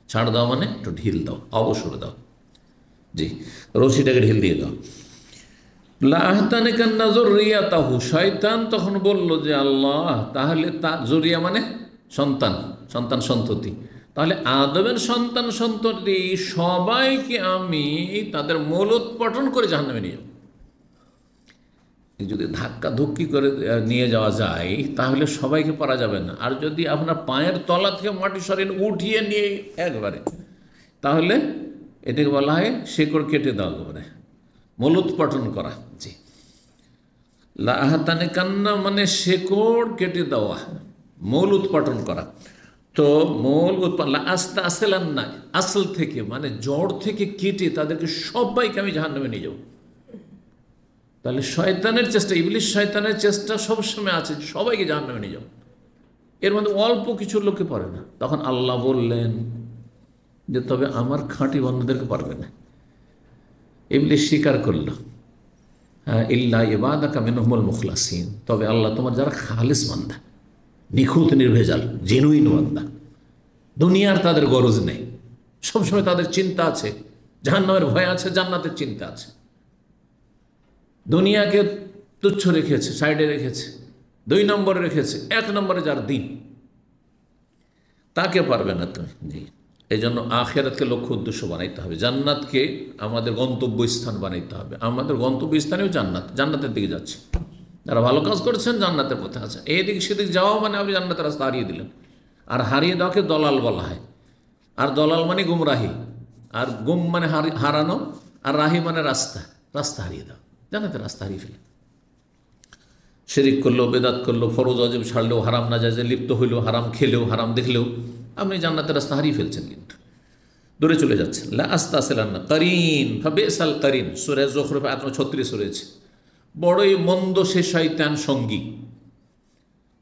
ছাড় দেওয়া মানে একটু ঢিল দাও, অবসর দাও, জি, রশিটাকে ঢিল দিয়ে দাও। শয়তান তখন বলল যে আল্লাহ, তাহলে তা জরিয়া মানে সন্তান সন্ততি, তাহলে আদমের সন্তান সন্ততি সবাইকে আমি তাদের মূলোৎপাটন করে জাহান্নামে নিয়ে যাব। যদি ধাক্কা ধুক্কি করে নিয়ে যাওয়া যায় তাহলে সবাইকে পারা যাবে না, আর যদি আপনার পায়ের তলা থেকে মাটি সরিয়ে উঠিয়ে নিয়ে একবারে, তাহলে এটাকে বলা হয় শেকড় কেটে দেওয়া যাবে, মূলোৎপাটন করা। জি, লাহাতানে কান্না মানে শেকড় কেটে দেওয়া, মূল উৎপাটন করা। তো মূল উৎপাদন আস্তে আস্তে না, আসল থেকে মানে জড় থেকে কেটে তাদেরকে সবাইকে আমি জাহান্নামে নিয়ে যাব। তাহলে শয়তানের চেষ্টা, ইবলিশ শয়তানের চেষ্টা সবসময় আছে সবাইকে জাহান্নামে নিয়ে যাব, এর মধ্যে অল্প কিছু লোককে পারে না। তখন আল্লাহ বললেন যে তবে আমার খাঁটি বন্ধুদেরকে পারবে না। ইবলিশ স্বীকার করল, হ্যাঁ, ইল্লা ইবাদাকা মিনহুমুল মুখলাসিন, তবে আল্লাহ তোমার যারা খালিস বান্দা, নিখুঁত নির্ভেজাল জেনুইন বান্দা, দুনিয়ার তাদের গরজ নেই, সবসময় তাদের চিন্তা আছে জাহান্নামের ভয় আছে, জান্নাতের চিন্তা আছে, দুনিয়াকে তুচ্ছ রেখেছে, সাইডে রেখেছে, 2 নম্বরে রেখেছে, 1 নম্বরে যার দিন, তাকে পারবে না তুমি। জি, এই জন্য আখিরাতকে লক্ষ্য উদ্দেশ্য বানাইতে হবে, জান্নাতকে আমাদের গন্তব্যস্থান বানাইতে হবে। আমাদের গন্তব্যস্থানেও জান্নাতের দিকে যাচ্ছে, যারা ভালো কাজ করেছেন জান্নাতের পথে আছে। এদিক সেদিক যাওয়া মানে আপনি জান্নাতের রাস্তা হারিয়ে দিলেন, আর হারিয়ে দেওয়াকে দলাল বলা হয়। আর দলাল মানে গুমরাহি, আর গুম মানে হারানো, আর রাহি মানে রাস্তা হারিয়ে দাও, জান্নাতের রাস্তা হারিয়ে ফেলে। শিরিক করলেও, বেদাত করলেও, ফরজ ওয়াজিব ছাড়লেও, হারাম নাজায়েজে লিপ্ত হইলেও, হারাম খেলেও, হারাম দেখলেও আপনি জান্নাতের রাস্তা হারিয়ে ফেলছেন, কিন্তু দূরে চলে যাচ্ছেন। লা আস্তাসিলান্না কারিন ফাবিসাল কারিন, সূরা যুখরুফ আয়াত 36 রয়েছে। বড়ই মন্দ সে শয়তান সঙ্গী।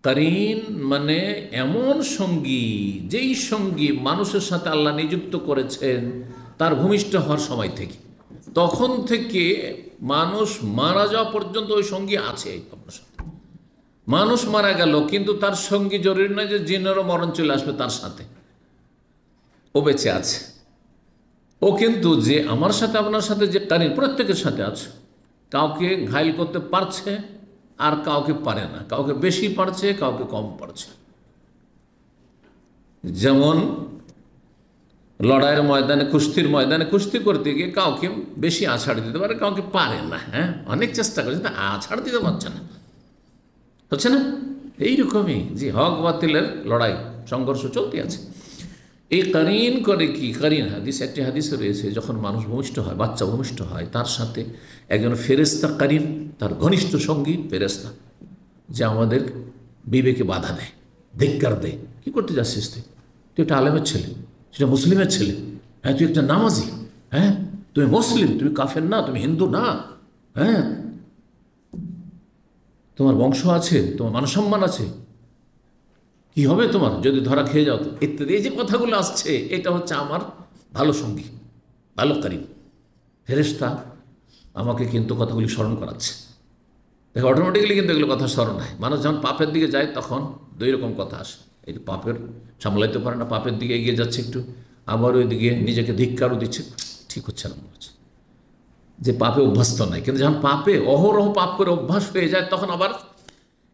কারিন মানে এমন সঙ্গী, যেই সঙ্গী মানুষের সাথে আল্লাহ নিযুক্ত করেছেন তার ভূমিষ্ঠ হওয়ার সময় থেকে, তখন থেকে মানুষ মারা যাওয়া পর্যন্ত ওই সঙ্গী আছে আপনার সাথে। মানুষ মারা গেল কিন্তু তার সঙ্গী জরুরি নয় যে জিনেরও মরণ চলে আসবে তার সাথে, ও বেঁচে আছে। ও কিন্তু যে আমার সাথে আপনার সাথে যে কারিন, প্রত্যেকের সাথে আছে। কাউকে ঘায়েল করতে পারছে আর কাউকে পারে না, কাউকে বেশি পারছে, কাউকে কম পারছে। যেমন লড়াইয়ের ময়দানে, কুস্তির ময়দানে কুস্তি করতে গিয়ে কাউকে বেশি আছাড় দিতে পারে, কাউকে পারে না। হ্যাঁ, অনেক চেষ্টা করছে, তা আছাড় দিতে পারছে না, হচ্ছে না? এইরকমই জি, হক বাতিলের লড়াই, সংঘর্ষ চলতে আছে। এই কারিন করে কি? কারিন একটি হাদিস রয়েছে, যখন মানুষ ভূমিষ্ঠ হয়, বাচ্চা ভূমিষ্ঠ হয়, তার সাথে একজন ফেরেশতা কারিন, তার ঘনিষ্ঠ সঙ্গী ফেরেশতা, যে আমাদের বিবেকে বাধা দেয়, ধিক্কার দেয়। কী করতে যাচ্ছিস তুই? তুই একটা আলেমের ছেলে, সেটা মুসলিমের ছেলে, হ্যাঁ, তুই একটা নামাজি, হ্যাঁ, তুমি মুসলিম, তুমি কাফের না, তুমি হিন্দু না, হ্যাঁ, তোমার বংশ আছে, তোমার মানসম্মান আছে, কি হবে তোমার যদি ধরা খেয়ে যাও তো, ইত্যাদি। এই যে কথাগুলো আসছে, এটা হচ্ছে আমার ভালো সঙ্গী, ভালো কারিন, ফেরেশতা আমাকে কিন্তু কথাগুলি স্মরণ করাচ্ছে। দেখো, অটোমেটিক্যালি কিন্তু এগুলো কথা স্মরণ হয়। মানুষ যখন পাপের দিকে যায় তখন 2 রকম কথা আসে। এই পাপের সামলাইতে পারে না, পাপের দিকে এগিয়ে যাচ্ছে একটু, আবার ওই দিকে নিজেকে ধিক্কারও দিচ্ছে, ঠিক হচ্ছে না মনে হচ্ছে, যে পাপে অভ্যস্ত নাই। কিন্তু যখন পাপে অহরহ পাপ করে অভ্যাস হয়ে যায়, তখন আবার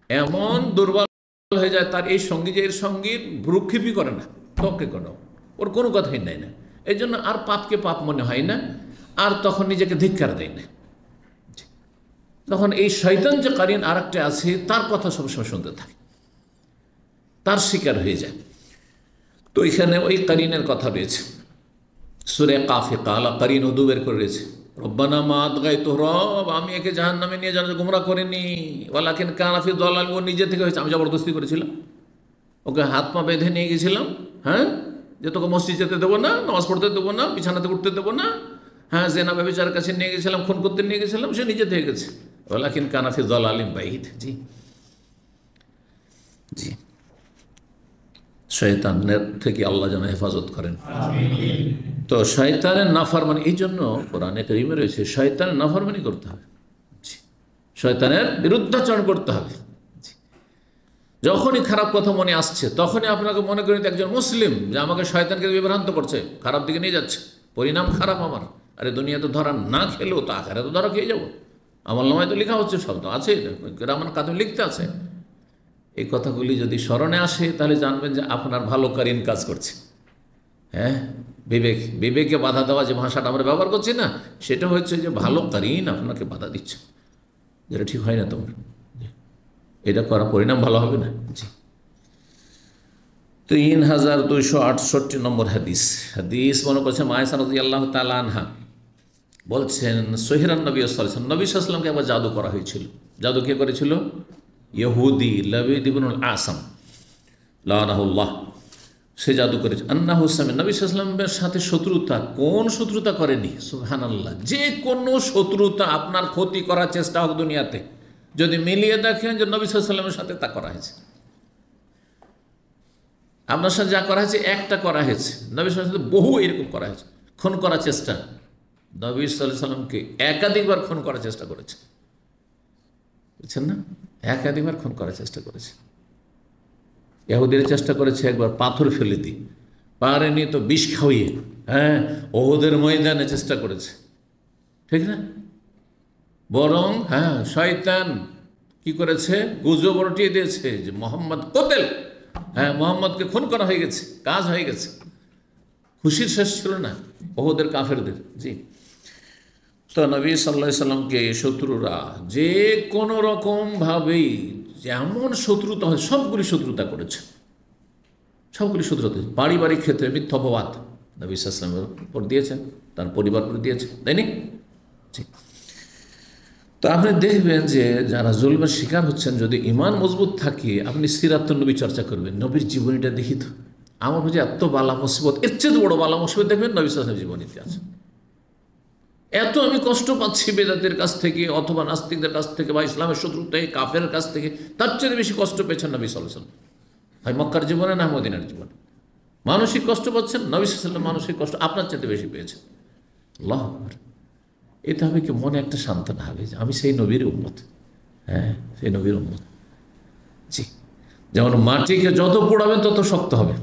এমন দুর্বল হয়ে যায় তার এই সঙ্গী, যে এর সঙ্গী ভ্রুক্ষেপই করে না, তোকে কোনো, ওর কোনো কথাই নেয় না। এই জন্য আর পাপকে পাপ মনে হয় না, আর তখন নিজেকে ধিক্কার দেয় না। তখন এই শয়তান যে কারিন আর একটা আছে তার কথা সবসময় শুনতে থাকে, তার শিকার হয়ে যায়। তো এখানে ওই কারিনের কথা রয়েছে, সূরা কাফে কালা কারিন উদু বের করে রয়েছে, রব্বানা মা আদগাইতু, রব আমি একে জাহান্নামে নিয়ে যাওয়ার গুমরাহ করিনি, ওয়ালাকিন কানা ফি দালাল, ও নিজে থেকে হয়েছে, আমি জবরদস্তি করেছিলাম, ওকে হাত পা বেঁধে নিয়ে গেছিলাম, হ্যাঁ, যে তোকে মসজিদ যেতে দেবো না, নামাজ পড়তে দেবো না, বিছানাতে উঠতে দেবো না, হ্যাঁ, জেনা ব্যভিচারের কাছে নিয়ে গেছিলাম, খুন করতে নিয়ে গেছিলাম, সে নিজে থেকে গেছে, ওয়ালাকিন কানা ফি দালালিন বাইদ। জি জি, শয়তানের থেকে আল্লাহ যেন হেফাজত করেন। তো শয়তানের নাফরমানি, এই জন্য কোরআনে কারিমে রয়েছে শয়তানের নাফরমানি করতে হবে, শয়তানের বিরুদ্ধাচরণ করতে হবে। যখনই খারাপ কথা মনে আসছে তখনই আপনাকে মনে করেন একজন মুসলিম যে আমাকে শয়তানকে বিভ্রান্ত করছে, খারাপ দিকে নিয়ে যাচ্ছে, পরিণাম খারাপ আমার। আরে দুনিয়াতে ধরা না খেলেও তো আখেরাতে ধরা খেয়ে যাবো, আমলনামায় তো লেখা হচ্ছে, শব্দ আছে, আমার কাতে লিখতে আছে। এই কথাগুলি যদি স্মরণে আসে তাহলে জানবেন যে আপনার ভালো কারিন কাজ করছে। হ্যাঁ, বিবেকে বাধা দেওয়া যে ভাষাটা আমরা ব্যবহার করছি না, সেটা হচ্ছে যে ভালো কারিন আপনাকে বাধা দিচ্ছে, যেটা ঠিক হয় না তোমার, এটা করার পরিণাম ভালো হবে না। জি, 3268 নম্বর হাদিস মনে করছেন আয়েশা রাদিয়াল্লাহু তাআলা আনহা বলছেন, সহিরান নবী সাল্লাল্লাহু আলাইহি ওয়াসাল্লাম, নবী সাল্লাল্লাহু আলাইহি ওয়াসাল্লামকে একবার জাদু করা হয়েছিল। জাদু কে করেছিল? ইহুদি লাবিদ ইবনুল আসম লানাহুল্লাহ, সে জাদু করেছে। আন্নাহু সামিআ, নবী সাল্লাল্লাহু আলাইহি ওয়াসাল্লামের সাথে শত্রুতা, কোন শত্রুতা করেনি? সুবহানাল্লাহ, যে কোনো শত্রুতা, আপনার ক্ষতি করার চেষ্টা হোক দুনিয়াতে, যদি মিলিয়ে দেখেন যে নবী সাল্লাল্লাহু আলাইহি ওয়াসাল্লামের সাথে তা করা হয়েছে, আপনার সাথে যা করা হয়েছে একটা করা হয়েছে, নবী সাল্লাল্লাহু আলাইহি ওয়াসাল্লামের বহু এরকম করা হয়েছে। খুন করার চেষ্টা, নবী সাল্লাল্লাহু আলাইহি ওয়াসাল্লামকে একাধিকবার খুন করার চেষ্টা করেছে, বুঝছেন না? একাধিকবার খুন করার চেষ্টা করেছে। ইহুদিরা চেষ্টা করেছে একবার পাথর ফেলে দিই, পারেনি তো বিষ খাওয়িয়ে, হ্যাঁ, ওহুদের ময়দানে চেষ্টা করেছে, ঠিক না? বরং হ্যাঁ, শয়তান কি করেছে? গুজব রটিয়ে দিয়েছে যে মোহাম্মদ কোতেল, হ্যাঁ, মোহাম্মদকে খুন করা হয়ে গেছে, কাজ হয়ে গেছে। খুশির শেষ ছিল না ওহুদের কাফেরদের। জি, তো নবী সাল্লাল্লাহু আলাইহি সাল্লামকে শত্রুরা যে কোনো রকমভাবেই যেমন শত্রুতা হয়, সবগুলি শত্রুতা করেছে, সবগুলি শত্রুতা। পারিবারিক ক্ষেত্রে মিথ্যা অপবাদ নবী সাল্লাল্লাহু আলাইহি সাল্লামের উপর দিয়েছেন, তার পরিবার উপর দিয়েছে, তাই না? জি, তো আপনি দেখবেন যে যারা জুলমের শিকার হচ্ছেন, যদি ঈমান মজবুত থাকে, আপনি সিরাতুন নবী চর্চা করবেন, নবীর জীবনীটা দেখি তো, আমার বুঝে এত বালা মুসিবত, এর চেয়ে বড় বালা মুসিবত দেখবেন নবী সাল্লাল্লাহু আলাইহি জীবনীতে আছে। এত আমি কষ্ট পাচ্ছি বেদাতের কাছ থেকে, অথবা নাস্তিকদের কাছ থেকে, বা ইসলামের শত্রু থেকে, কাফের কাছ থেকে, তার চেয়ে বেশি কষ্ট পেয়েছেন নবী সাল্লাল্লাহু আলাইহি ওয়াসাল্লাম। হয় মক্কার জীবনে না মদিনার জীবনে, মানসিক কষ্ট পাচ্ছেন, নবী সাল্লাল্লাহু আলাইহি ওয়াসাল্লাম মানসিক কষ্ট আপনার চেয়ে বেশি পেয়েছেন। আল্লাহু আকবার। এটা হবে কি মনে একটা সান্ত্বনা হবে যে আমি সেই নবীর উম্মত, হ্যাঁ, সেই নবীর উম্মত। জি, যেমন মাটিকে যত পোড়াবেন তত শক্ত হবে,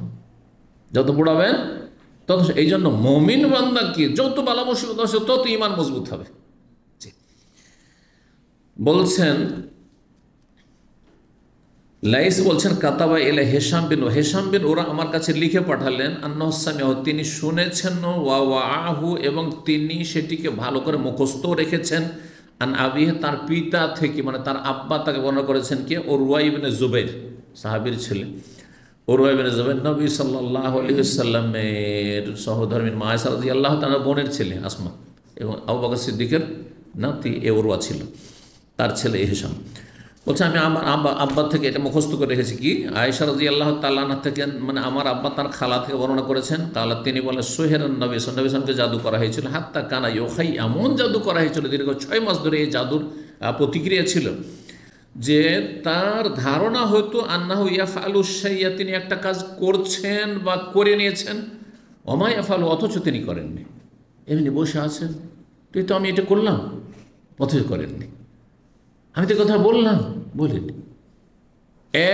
যত পোড়াবেন তত, এই জন্য মুমিন বান্দা কি যত বালা মুসিবত আসে তত ঈমান মজবুত হবে। জি, বলছেন লাইস বলছেন কাতাবা ইলা হেশাম বিন ওরা আমার কাছে লিখে পাঠালেন, আন্নাহু সামিআহু, তিনি শুনেছেন, ওয়া ওয়াআহু, এবং তিনি সেটিকে ভালো করে মুখস্থ রেখেছেন, আন আবিহি, তার পিতা থেকে, মানে তার আব্বা তাকে বর্ণনা করেছেন কে? উরওয়া ইবনে জুবাইর, সাহাবীর ছেলে উরওয়া ইবনে জুবাইর, নবী সাল্লাল্লাহু আলাইহি ওয়াসাল্লামের সহধর্মিণী মা আয়েশা রাদিয়াল্লাহু তাআলা বোনের ছেলে আসমা, এবং আবু বকর সিদ্দিকের নাতি এ উরওয়া ছিল, তার ছেলে হেশাম। বলছে আমি আমার আব্বা থেকে এটা মুখস্থ করে রেখেছি। কি? আয়েশা রাদিয়াল্লাহু তাআলা আনহা থেকে, মানে আমার আব্বা তার খালা থেকে বর্ণনা করেছেন, তাহলে তিনি বলেন সুহেরান নবী সাল্লামকে জাদু করা হয়েছিল, হাত্তা কানা ইউখাই, এমন জাদু করা হয়েছিল দীর্ঘ 6 মাস ধরে এই জাদুর প্রতিক্রিয়া ছিল যে তার ধারণা হতো আন্নাহু ইয়াফআলু শাইয়া, তিনি একটা কাজ করছেন বা করে নিয়েছেন, ওমা ইয়াফআলু, অথচ তিনি করেননি। এমনি বসে আছেন, তুই তো আমি এটা করলাম, অথচ করেননি, আমি তো কথা বললাম, বলিনি।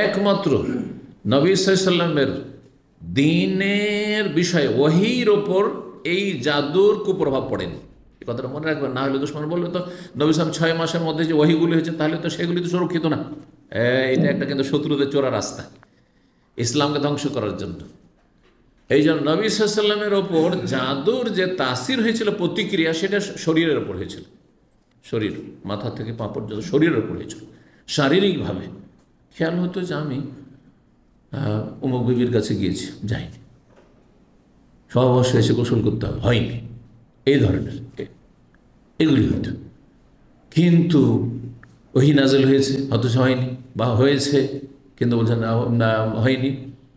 একমাত্র নবী সাল্লাল্লাহু আলাইহি ওয়াসাল্লামের দ্বীনের বিষয়ে ওহীর ওপর এই জাদুর কুপ্রভাব পড়েনি। এই কথাটা মনে রাখবেন, না হলে দুশমন বলবে তো নবী সাল্লাল্লাহু আলাইহি 6 মাসের মধ্যে যে ওহীগুলি হয়েছে তাহলে তো সেগুলি তো সুরক্ষিত না। এটা একটা কিন্তু শত্রুদের চোরা রাস্তা, ইসলামকে ধ্বংস করার জন্য। এই জন্য নবী সাল্লাল্লাহু আলাইহি ওয়াসাল্লামের ওপর জাদুর যে তাসির হয়েছিল, প্রতিক্রিয়া, সেটা শরীরের ওপর হয়েছিল, শরীর মাথা থেকে পা পর্যন্ত শরীরের উপর হয়েছিল। শারীরিকভাবে খেয়াল হতো যে আমি অমুক বিবির কাছে গিয়েছি, যাইনি, সব অবশ্যই এসে গোসল করতে হবে, হয়নি, এই ধরনের এগুলি হতো। কিন্তু ওহি নাজেল হয়েছে অথচ হয়নি, বা হয়েছে কিন্তু বলছেন না হয়নি,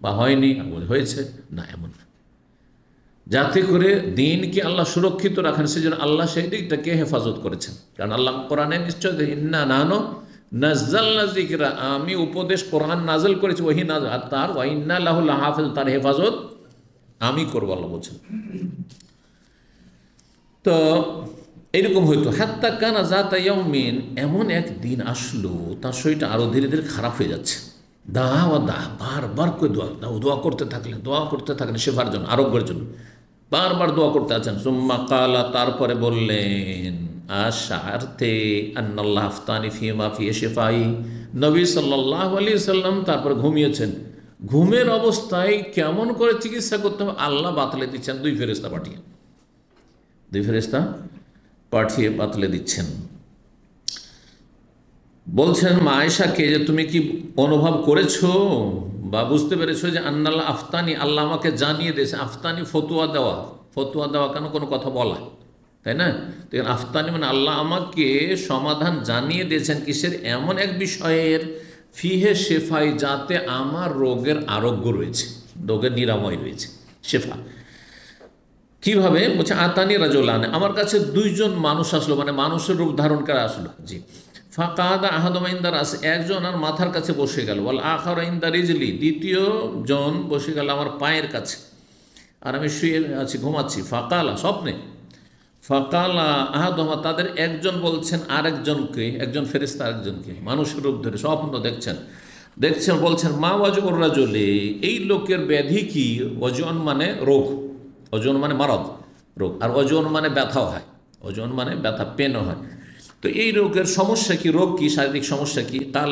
বা হয়নি হয়েছে না, এমন যাতে করে দিনকে আল্লাহ সুরক্ষিত রাখেন, সেজন্য আল্লাহ সেই দিকটাকে হেফাজত করেছেন। কারণ আল্লাহ কোরআনে নিশ্চয় ইন্না নানো নাজ্জালনা যিকরা, আমি উপদেশ কোরআন নাজেল করেছি, ওহি নাজেল, আর তার ওয়া ইন্না লাহু লাহাফিজ, তার হেফাজত আমি করবো, আল্লাহ বলছেন। তো এরকম হইতো হাত্তা কানা যাতা ইয়াউমিন, এমন এক দিন আসলো তার শরীরটা আরো ধীরে ধীরে খারাপ হয়ে যাচ্ছে। বারবার করে দোয়া করতে থাকলেন শেফার জন্য, আরোগ্যের জন্য বারবার দোয়া করতে আছেন। সুম্মা কালা, তারপরে বললেন আশআরতে আন্নাল্লাহ আফতানি ফিমা ফি শিফাই, নবী সাল্লাল্লাহু আলাইহি সাল্লাম তারপর ঘুমিয়েছেন। ঘুমের অবস্থায় কেমন করে চিকিৎসা করতে হবে আল্লাহ বাতলে দিচ্ছেন, দুই ফেরেশতা পাঠিয়ে বাতলে দিচ্ছেন। বলছেন মা আয়েশাকে যে তুমি কি অনুভব করেছো বা বুঝতে পেরেছো যে আন্নাল্লাহ আফতানি, আল্লাহ আমাকে জানিয়ে দিয়েছে। আফতানি ফতুয়া দেওয়া কেন, কোনো কথা বলা, তাই না? তো আফতানি মানে আল্লাহ আমাকে সমাধান জানিয়ে দিয়েছেন কিসের, এমন এক বিষয়ের, ফিহে শেফাই, যাতে আমার রোগের আরোগ্য রয়েছে, রোগের নিরাময় রয়েছে, শেফা। কিভাবে বলছে আতানি রাজুলান, আমার কাছে দুইজন মানুষ আসলো, মানে মানুষের রূপ ধারণ করে আসলো। জি, ফাকাদা আহাদুমা ইনদা রাস, একজন আর মাথার কাছে বসে গেল, ওয়াল আখার ইনদা রিজলি, দ্বিতীয় জন বসে গেল আমার পায়ের কাছে, আর আমি শুয়ে আছি, ঘুমাচ্ছি। ফাকালা, স্বপ্নে, ফাকালা আহাদুমা, তাদের একজন বলছেন আরেকজনকে, একজন ফেরেশতা আরেকজনকে, মানুষের রূপ ধরে স্বপ্ন দেখছেন, বলছেন মা ওয়াজউর রাজুলি, এই লোকের ব্যাধি কি? ওজন মানে রোগ, ওজন মানে মারদ, রোগ, আর ওজন মানে ব্যথাও হয়, ওজন মানে ব্যথা, পেনও হয়। তো এই রোগের সমস্যা কি, রোগ কি, শারীরিক সমস্যা কি? কাল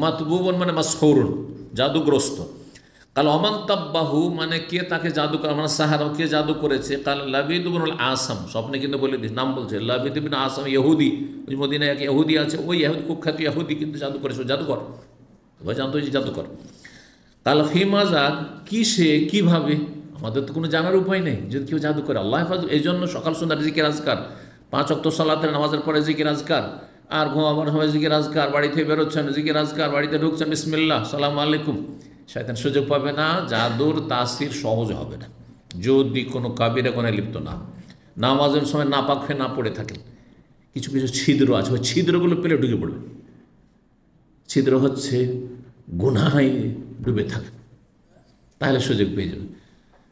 মাতবুবন মানে মাসহুরুন, জাদুগ্রস্ত। কাল অমান তাব্বাহু মানে কে তাকে জাদু করে, মানে সাহারা, কে জাদু করেছে? কাল লাবিদ ইবনুল আসাম, স্বপ্নে কিন্তু বলে নাম বলছে, লাবিদ ইবনে আসাম ইহুদি, ওই মদিনায় এক ইহুদি আছে, ওই ইহুদি কুখ্যাত ইহুদি কিন্তু জাদু করেছে, জাদুকর, ওই জানতো যে জাদুকর। কাল ফিমাজাদ, কিসে, কিভাবে, আমাদের তো কোনো জানার উপায় নেই যদি কেউ জাদু করে। আল্লাহ হেফাজ, এই জন্য সকাল সন্ধ্যা জিকির আজকার, 5 ওয়াক্ত সালাতের নামাজের পরে জিকির আজকার, আর ঘুমাবার সময় জিকির আজকার, বাড়ি থেকে বেরোচ্ছেন জিকির আজকার, বাড়িতে ঢুকছেন বিসমিল্লাহ সালামু আলাইকুম। শয়তান সুযোগ পাবে না, জাদুর তাসির সহজ হবে না যদি কোনো কাবিরা কোনে লিপ্ত না। নামাজের সময় নাপাক ফে না পড়ে থাকেন, কিছু কিছু ছিদ্র আছে, ওই ছিদ্রগুলো পেলে ঢুকে পড়বে। ছিদ্র হচ্ছে গুনাহায় ডুবে থাকে, তাহলে সুযোগ পেয়ে যাবে।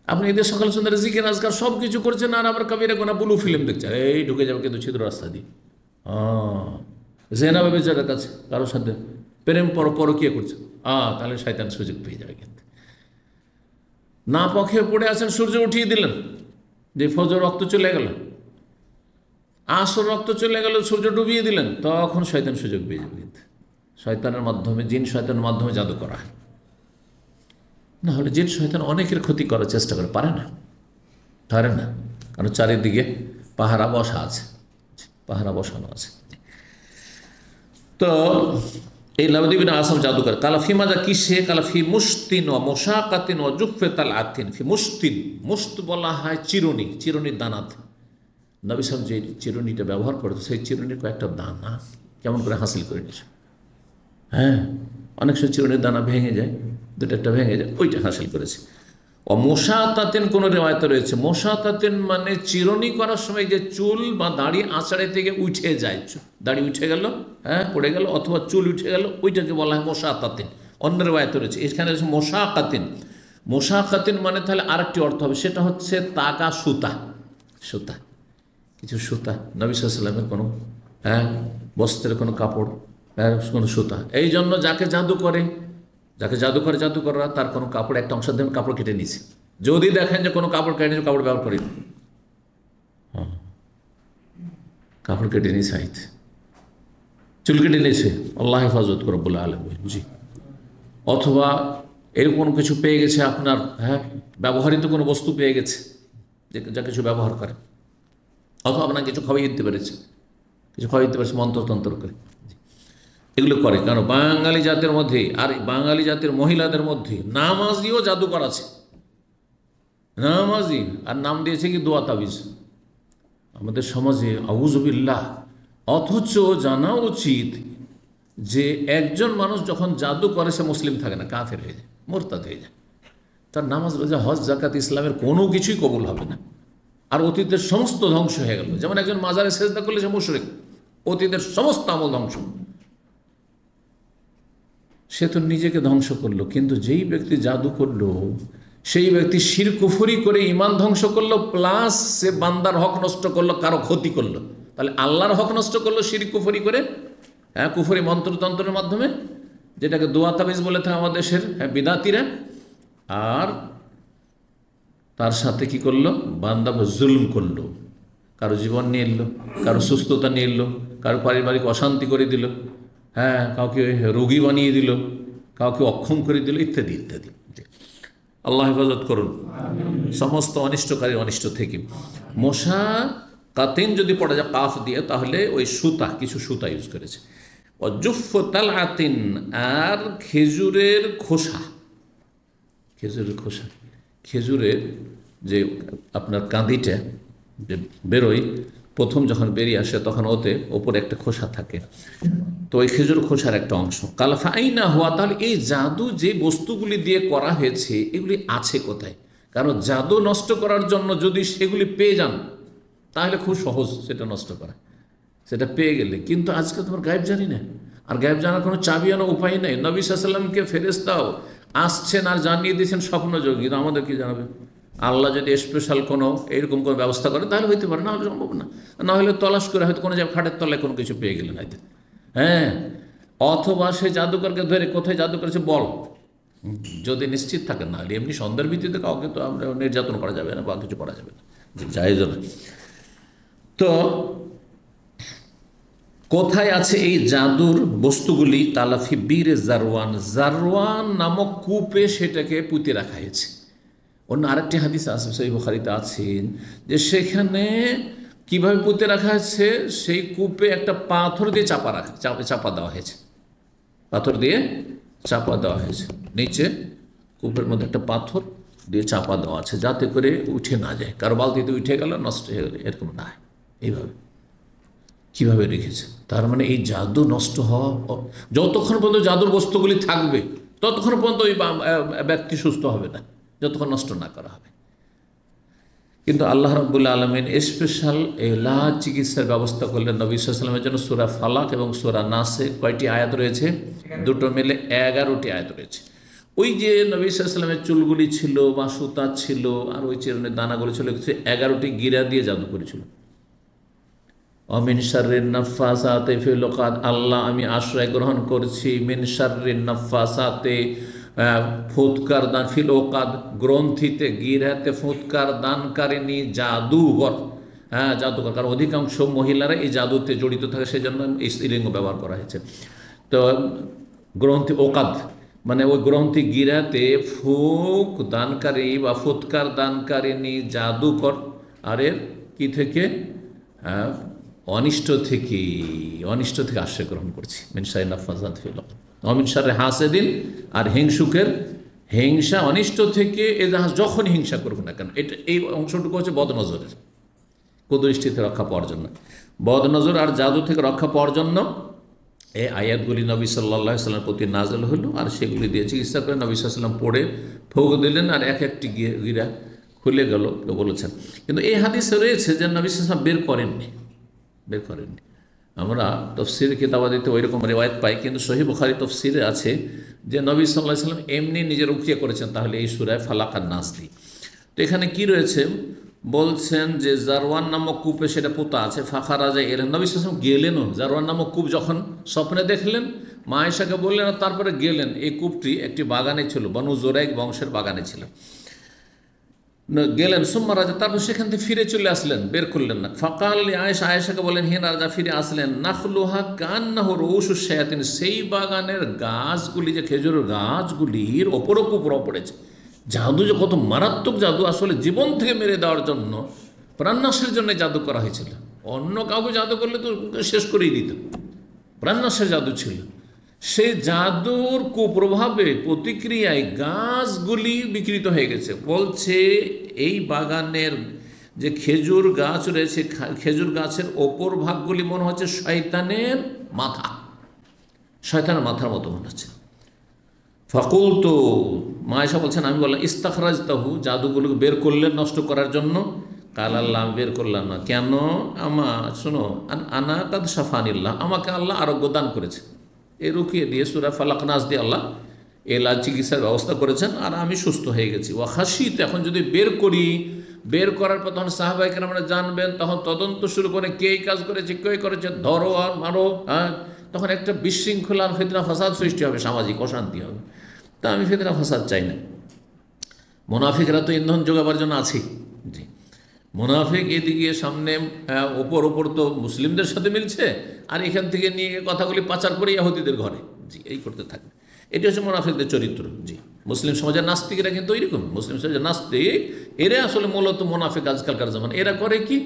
আপনি এদের সকাল সন্ধ্যায় জিকির আজকার সব কিছু করছেন, আর আবার কাবিরা গোনা ব্লু ফিল্ম দেখছেন, এই ঢুকে যাবে কিন্তু ছিদ্র রাস্তা দিয়ে। জেনাবে বেচারের কাছে কারোর সাথে প্রেম পরকীয়া করছে, তাহলে শয়তান সুযোগ পেয়ে যাবে। কিন্তু না পক্ষে পড়ে আছেন, সূর্য উঠিয়ে দিলেন, যে ফজর রক্ত চলে গেল, আসর রক্ত চলে গেল, সূর্য ডুবিয়ে দিলেন, তখন শয়তান সুযোগ পেয়ে যাবে। কিন্তু শয়তানের মাধ্যমে, জিন শয়তানের মাধ্যমে জাদু করা হয়, না হলে জিন শয়তান অনেকের ক্ষতি করার চেষ্টা করে, পারে না, কারণ চারিদিকে পাহারা বসা আছে, পাহারা বসানো আছে। তো এই লাবিদ ইবনে আসাম জাদুকর। কালাফি মাজা কিসে? কালাফি মুস্তিন ও মোশাকাতিন ও জুফেতাল আতিন। ফি মুস্তিন, মুস্ত বলা হয় চিরুনি, চিরুনির দানাত। নবী সাহেব যে চিরুনিটা ব্যবহার করতো, সেই চিরুনির কয়েকটা দানা কেমন করে হাসিল করে নিয়েছে। হ্যাঁ, অনেক সময় চিরুনির দানা ভেঙে যায়, দুটো একটা ভেঙে যায়, ওইটা হাসিল করেছে। ও মোশাতাতেন, কোনো রেওয়ায়তে রয়েছে মোশাতাতেন মানে চিরুনি করার সময় যে চুল বা দাড়ি আঁচড়ে থেকে উঠে যায়, দাড়ি উঠে গেল, হ্যাঁ পড়ে গেল, অথবা চুল উঠে গেল, ওইটাকে বলা হয় মোশাতাতেন। অন্য রেওয়ায়তে রয়েছে, এখানে রয়েছে মোশাকাতিন। মোশাকাতিন মানে তাহলে আরেকটি অর্থ হবে, সেটা হচ্ছে তাগা, সুতা, সুতা, কিছু সুতা, নবী সাল্লাল্লাহু আলাইহি ওয়াসাল্লামের কোনো বস্ত্রের কোনো কাপড়, কোনো সুতা। এই জন্য যাকে জাদু করে, জাদুকররা তার কোনো কাপড়, একটা অংশ দেবেন, কাপড় কেটে নিয়েছে। যদি দেখেন যে কোনো কাপড় কেটে নিয়েছে, কাপড় ব্যবহার করি, কাপড় কেটে নিয়েছে, চুল কেটে নিয়েছে, আল্লাহ হেফাজত করে বলে আলামিন। জি, অথবা এরকম কোনো কিছু পেয়ে গেছে আপনার, ব্যবহৃত কোনো বস্তু পেয়ে গেছে, যা কিছু ব্যবহার করে, অথবা আপনাকে কিছু খাওয়াই দিতে পেরেছে, মন্ত্রতন্ত্র করে, এগুলো করে। কারণ বাঙালি জাতের মধ্যে আর বাঙালি জাতের মহিলাদের মধ্যে নামাজিও জাদুকর আছে, নামাজি, আর নাম দিয়েছে কি দোয়া তাবিজ আমাদের সমাজে, আউযুবিল্লাহ। অথচ জানা উচিত যে একজন মানুষ যখন জাদু করে সে মুসলিম থাকে না, কাফের হয়ে যায়, মোরতাদ হয়ে যায়। তার নামাজ, রোজা, হজ, যাকাত, ইসলামের কোনো কিছুই কবুল হবে না, আর অতীতের সমস্ত ধ্বংস হয়ে গেল। যেমন একজন মাজারে সেজদা করলে সে মুশরিক, অতীতের সমস্ত আমল ধ্বংস, সে তো নিজেকে ধ্বংস করলো। কিন্তু যেই ব্যক্তি জাদু করলো সেই ব্যক্তি শিরক কুফরি করে ঈমান ধ্বংস করলো, প্লাস সে বান্দার হক নষ্ট করলো, কারো ক্ষতি করলো। তাহলে আল্লাহর হক নষ্ট করলো শিরক কুফরি করে, হ্যাঁ, কুফরি মন্ত্রতন্ত্রের মাধ্যমে, যেটাকে দোয়া তাবিজ বলে থাকে আমাদের দেশের বিদাতিরা। আর তার সাথে কি করলো, বান্দা জুলুম করলো, কারো জীবন নিয়ে এলো, কারো সুস্থতা নিয়ে এলো, কারো পারিবারিক অশান্তি করে দিল, হ্যাঁ, কাউকে রোগী বানিয়ে দিল, কাউকে অক্ষম করে দিল, ইত্যাদি ইত্যাদি। আল্লাহ হেফাজত করুন সমস্ত অনিষ্টকারী অনিষ্ট থেকে। মশা কাতিন যদি পড়া যায় কাফ দিয়ে, তাহলে ওই সুতা, কিছু সুতা ইউজ করেছে। অজুফ তালআতিন, আর খেজুরের খোসা, খেজুরের খোসা, খেজুরের যে আপনার কাঁদিটা যে বেরোয়, প্রথম যখন বেরিয়ে আসে তখন ওতে ওপরে একটা খোসা থাকে, তো ওই খেজুর খোসার একটা অংশ। কালফা আইনা হওয়া, তাহলে এই জাদু যে বস্তুগুলি দিয়ে করা হয়েছে এগুলি আছে কোথায়? কারণ জাদু নষ্ট করার জন্য যদি সেগুলি পেয়ে যান তাহলে খুব সহজ সেটা নষ্ট করা, সেটা পেয়ে গেলে। কিন্তু আজকে তোমার গায়েব জানি না, আর গায়েব জানার কোনো চাবি আনার উপায় নেই। নবী সাল্লাল্লাহু আলাইহি ওয়াসাল্লামকে ফেরেশতাও আসছেন আর জানিয়ে দিয়েছেন স্বপ্নযোগী, কিন্তু আমাদের কি জানাবে? আল্লাহ যদি স্পেশাল কোনো এইরকম কোনো ব্যবস্থা করে তাহলে হইতে পারে, না হলে সম্ভব না। না হলে তলাশ করে হয়তো কোনো জায়গায় খাটের তলায় কোনো কিছু পেয়ে গেলেন হয়তো, হ্যাঁ, অথবা সে জাদুকরকে ধরে কোথায় জাদু করেছে বল, যদি নিশ্চিত থাকেন। না হলে এমনি সন্দেহের ভিত্তিতে কাউকে তো আমরা নির্যাতন করা যাবে না বা কিছু করা যাবে না, জায়েজ না। তো কোথায় আছে এই জাদুর বস্তুগুলি? তালাফি বীরে জারওয়ান, জারওয়ান নামক কূপে সেটাকে পুঁতে রাখা হয়েছে। অন্য আরেকটি হাদিস আছে, সহিহ বুখারীতে আছেন, যে সেখানে কিভাবে পুঁতে রাখা হয়েছে, সেই কূপে একটা পাথর দিয়ে চাপা দেওয়া হয়েছে, পাথর দিয়ে চাপা দেওয়া হয়েছে, নিচে কূপের মধ্যে একটা পাথর দিয়ে চাপা দেওয়া আছে, যাতে করে উঠে না যায়, কারো বালতিতে উঠে গেল, নষ্ট হয়ে গেল, এরকম না। এইভাবে কীভাবে রেখেছে? তার মানে এই জাদু নষ্ট হওয়া, যতক্ষণ পর্যন্ত জাদুর বস্তুগুলি থাকবে ততক্ষণ পর্যন্ত ওই ব্যক্তি সুস্থ হবে না, যতক্ষণ নষ্ট না করা হবে। কিন্তু আল্লাহ রাব্বুল আলামিন স্পেশাল এলাজ চিকিৎসার ব্যবস্থা করলেন নবী সাল্লাল্লাহু আলাইহি ওয়াসাল্লামের জন্য। সূরা ফালাক এবং সূরা নাসে কয়টি আয়াত রয়েছে? দুটো মিলে 11টি আয়াত রয়েছে। ওই যে নবী সাল্লাল্লাহু আলাইহি ওয়াসাল্লামের চুলগুলি ছিল বা সুতা ছিল আর ওই চিরুনির দানাগুলি ছিল, 11টি গিরা দিয়ে জাদু করেছিল। অমিন শাররিন নাফাসাতে ফিল উকাদ, আল্লাহ আমি আশ্রয় গ্রহণ করছি মিন শাররিন নাফাসাতে, ফুৎকার দান, ফিল উকাদ গ্রন্থিতে, গিরাতে ফুৎকার দানকারিনী জাদুঘর, হ্যাঁ জাদুঘর, কারণ অধিকাংশ মহিলারা এই জাদুতে জড়িত থাকে, সেই জন্য এই স্ত্রীলিঙ্গ ব্যবহার করা হয়েছে। তো গ্রন্থি ওকাদ মানে ওই গ্রন্থি গিরাতে ফুক দানকারী বা ফুৎকার দানকারিনী জাদুকর, আর এর কী থেকে? অনিষ্ট থেকে আশ্রয় গ্রহণ করছি। মিন শাররি নাফাসাতি ফিল উকাদ অমিন শাররি হাসিদিন, আর হিংসুকের হিংসা, অনিষ্ট থেকে এ যখন হিংসা করবে না কেন, এটা এই অংশটুকু হচ্ছে বদনজরের, কুদৃষ্টিতে রক্ষা পাওয়ার জন্য, বদনজর আর জাদু থেকে রক্ষা পাওয়ার জন্য এই আয়াতগুলি নবী সাল্লাল্লাহু আলাইহি ওয়াসাল্লামের প্রতি নাযিল হলো, আর সেগুলি দিয়ে চিকিৎসা করে নবী সাল্লাল্লাহু আলাইহি ওয়াসাল্লাম পড়ে ফুঁক দিলেন, আর এক একটি গিরা খুলে গেল, কেউ বলেছেন। কিন্তু এই হাদিসে রয়েছে যে নবী সাল্লাল্লাহু আলাইহি ওয়াসাল্লাম বের করেননি। আমরা তফসির কিতাবাদিতে ওই রকম রেওয়ায়ত পাই, কিন্তু সহিহ বুখারী তফসিরে আছে যে নবী সাল্লাল্লাহু আলাইহি ওয়াসাল্লাম এমনি নিজের রুকিয়া করেছেন, তাহলে এই সূরা ফালাক আর নাস দিয়ে। তো এখানে কি রয়েছে বলছেন যে জারওয়ান নামক কূপে সেটা পোতা আছে, ফাখারাজা এলেন, নবী সাল্লাল্লাহু আলাইহি ওয়াসাল্লাম গেলেন জারওয়ান নামক কূপ যখন স্বপ্নে দেখলেন, মা আয়েশাকে বললেন, আর তারপরে গেলেন। এই কূপটি একটি বাগানে ছিল, বনু জুরাইক বংশের বাগানে ছিল, গেলেন। সুম্মা রাজা, তারপর সেখান থেকে ফিরে চলে আসলেন, বের করলেন না। ফাকাল আয়েশাকে বলেন, হে রাজা, ফিরে আসলেন। নাখলুহা কান্নাহু রউসুশ শায়াতিন, সেই বাগানের গাছগুলি, যে খেজুরের গাছগুলির ওপরও কুপুরা পড়েছে। জাদু যে কত মারাত্মক জাদু, আসলে জীবন থেকে মেরে দেওয়ার জন্য প্রাণনাশের জন্য জাদু করা হয়েছিল। অন্য কাউকে জাদু করলে তো শেষ করেই দিত, প্রাণনাশের জাদু ছিল। সেই জাদুর কুপ্রভাবে প্রতিক্রিয়ায় গাছগুলি বিকৃত হয়ে গেছে। বলছে এই বাগানের যে খেজুর গাছ রয়েছে, খেজুর গাছের ওপর ভাগগুলি মনে হচ্ছে শয়তানের মাথা, শয়তানের মাথার মতো মনে হচ্ছে। ফাকুল তো মায়েশা বলছেন, আমি বললাম ইস্তাখরাজ তাহু, জাদুগুলোকে বের করলেন নষ্ট করার জন্য। কাল আল্লাহ, আমি বের করলাম না। কেন? শোনো, আনা কাদ সাফানিল্লাহ, আমাকে আল্লাহ আরোগ্য দান করেছে। এই রুকিয়ে দিয়ে সূরা ফালাক নাস দিয়ে আল্লাহ এলাজ চিকিৎসার ব্যবস্থা করেছেন, আর আমি সুস্থ হয়ে গেছি। ওয়া খাশিত, এখন যদি বের করি, বের করার পর তখন সাহাবায়ে কেরামরা জানবেন, তখন তদন্ত শুরু করে কে কাজ করেছে, কে করেছে, ধরো আর মারো। তখন একটা বিশৃঙ্খলা ফিতনা ফাসাদ সৃষ্টি হবে, সামাজিক অশান্তি হবে। তা আমি ফিতনা ফাসাদ চাই না। মুনাফিকরা তো ইন্ধন যোগাবার জন্য আছেই। জি, মুনাফিক এদিকে সামনে ওপর তো মুসলিমদের সাথে মিলছে, আর এখান থেকে নিয়ে কথাগুলি পাচার করে ইহুদিদের ঘরে। জি, এই করতে থাকবে। এটি হচ্ছে মুনাফিকদের চরিত্র। জি, মুসলিম সমাজের নাস্তিকরা কিন্তু ওইরকম। মুসলিম সমাজের নাস্তিক এরা আসলে মূলত মুনাফিক আজকালকার জামান। এরা করে কি,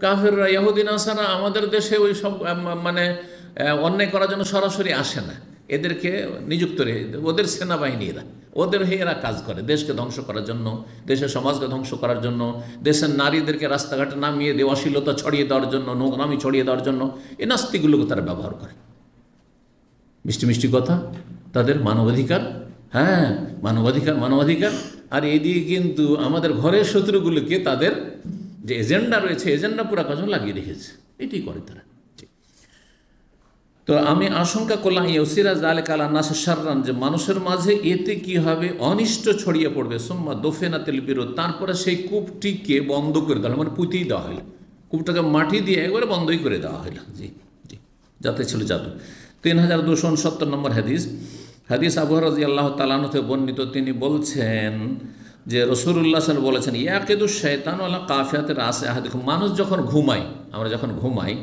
কাফেররা ইহুদি নাসারা আমাদের দেশে ওই সব মানে অন্যায় করার জন্য সরাসরি আসে না, এদেরকে নিযুক্ত রেখে, ওদের সেনাবাহিনী এরা, ওদের হয়ে এরা কাজ করে দেশকে ধ্বংস করার জন্য, দেশের সমাজকে ধ্বংস করার জন্য, দেশের নারীদেরকে রাস্তাঘাটে নামিয়ে দিয়ে অশ্লীলতা ছড়িয়ে দেওয়ার জন্য, নোংরামি ছড়িয়ে দেওয়ার জন্য এই নাস্তিকগুলোকে তারা ব্যবহার করে। মিষ্টি মিষ্টি কথা, তাদের মানবাধিকার, হ্যাঁ মানবাধিকার। আর এইদিকে কিন্তু আমাদের ঘরের শত্রুগুলোকে তাদের যে এজেন্ডা রয়েছে, এজেন্ডা পুরা কাজে লাগিয়ে রেখেছে। এটি করে তারা। তো আমি আশঙ্কা করলাম ইউসিরাজ আলেক আলা নাস শাররান, যে মানুষের মাঝে এতে কি হবে, অনিষ্ট ছড়িয়ে পড়বে। সুম্মা দোফেনাতিল বিরোধ, তারপরে সেই কূপটিকে বন্ধ করে দেওয়া হলো, মানে পুঁতেই দেওয়া হলো, কূপটাকে মাটি দিয়ে একবারে বন্ধই করে দেওয়া হলো। জি জি, যাতে ছিল জাদু। 3269 নম্বর হাদিস আবু হুরায়রা রাদিয়াল্লাহু তাআলা আনহু থেকে বর্ণিত। তিনি বলছেন যে রাসূলুল্লাহ সাল্লাল্লাহু আলাইহি ওয়াসাল্লাম বলেছেন, ইয়াকিদুশ শাইতানু আলা কাফিয়াতির রাসি আহাদিকুম, মানুষ যখন ঘুমায়, আমরা যখন ঘুমাই,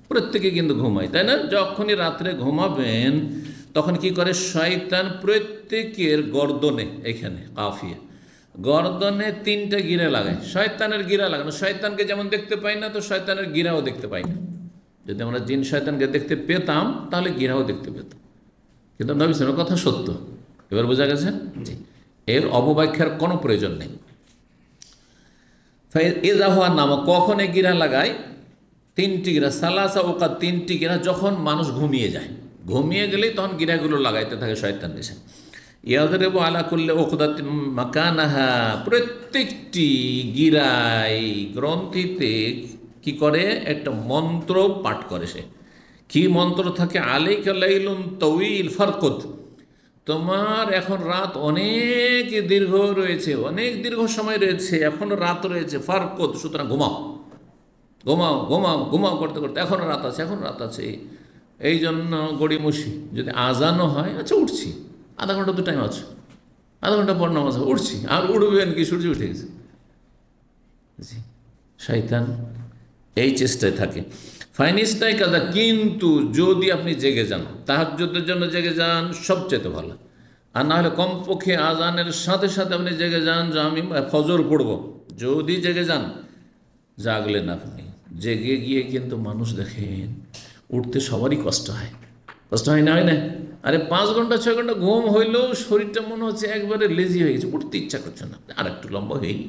প্রত্যেকে কিন্তু ঘুমায়, তাই না? যখনই রাত্রে ঘুমাবেন তখন কি করে, শয়তান প্রত্যেকের গর্দনে, এখানে কাফিয়া গর্দনে 3টা গিরা লাগায়। শয়তানের গিরা লাগানো, শয়তানকে যেমন দেখতে পাই না, তো শয়তানের গিরাও দেখতে পাই না। যদি আমরা জিন শয়তানকে দেখতে পেতাম তাহলে গিরাও দেখতে পেতাম। কিন্তু নবী সাল্লাল্লাহু আলাইহি ওয়াসাল্লামের কথা সত্য। এবার বোঝা গেছে? জি, এর অবব্যাখ্যার কোনো প্রয়োজন নেই। এজা হওয়ার নাম, কখন এ গিরা লাগায়? 3টি গিরা, সালাসা ওকা, 3টি গিরা যখন মানুষ ঘুমিয়ে যায়। ঘুমিয়ে গেলেই তখন গিরাগুলো লাগাইতে থাকে শয়তান দেশে। ইয়াদরিবু আলা কুল্লি উকদাতিন মাকানাহা, প্রত্যেকটি গিরাই গ্রন্থিতে কি করে, একটা মন্ত্র পাঠ করে। সে কি মন্ত্র থাকে, আলাইকা লাইলুন তাওয়িল ফারকুদ, তোমার এখন রাত অনেক দীর্ঘ রয়েছে, অনেক দীর্ঘ সময় রয়েছে, এখনো রাত রয়েছে, ফারকুদ, সুতরাং ঘুমাও ঘুমাও ঘুমাও ঘুমাও করতে করতে এখনও রাত আছে, এখনও রাত আছে। এই জন্য গড়িমসি যদি আজানও হয়, আচ্ছা উঠছি, আধা ঘন্টা তো টাইম আছে, আধা ঘন্টা পর নামাজ হবে, উঠছি। আর উঠবেন কি, সূর্য উঠে গেছে। জি, শয়তান এই চেষ্টায় থাকে। ফাইনিস্তাই কাজা, কিন্তু যদি আপনি জেগে যান, তাহাজ্জুদের জন্য জেগে যান, সবচেয়ে ভালো। আর না হলে কমপক্ষে আজানের সাথে সাথে আপনি জেগে যান যে আমি ফজর পড়ব, যদি জেগে যান, জাগলেন আপনি, জেগে গিয়ে কিন্তু মানুষ দেখেন উঠতে সবারই কষ্ট হয়, কষ্ট হয় না? হয় না? আরে 5 ঘন্টা 6 ঘন্টা ঘুম হইলেও শরীরটা মনে হচ্ছে একবারে লেজি হয়ে গেছে, উঠতে ইচ্ছা করছে না, আর একটু লম্বা হয়নি।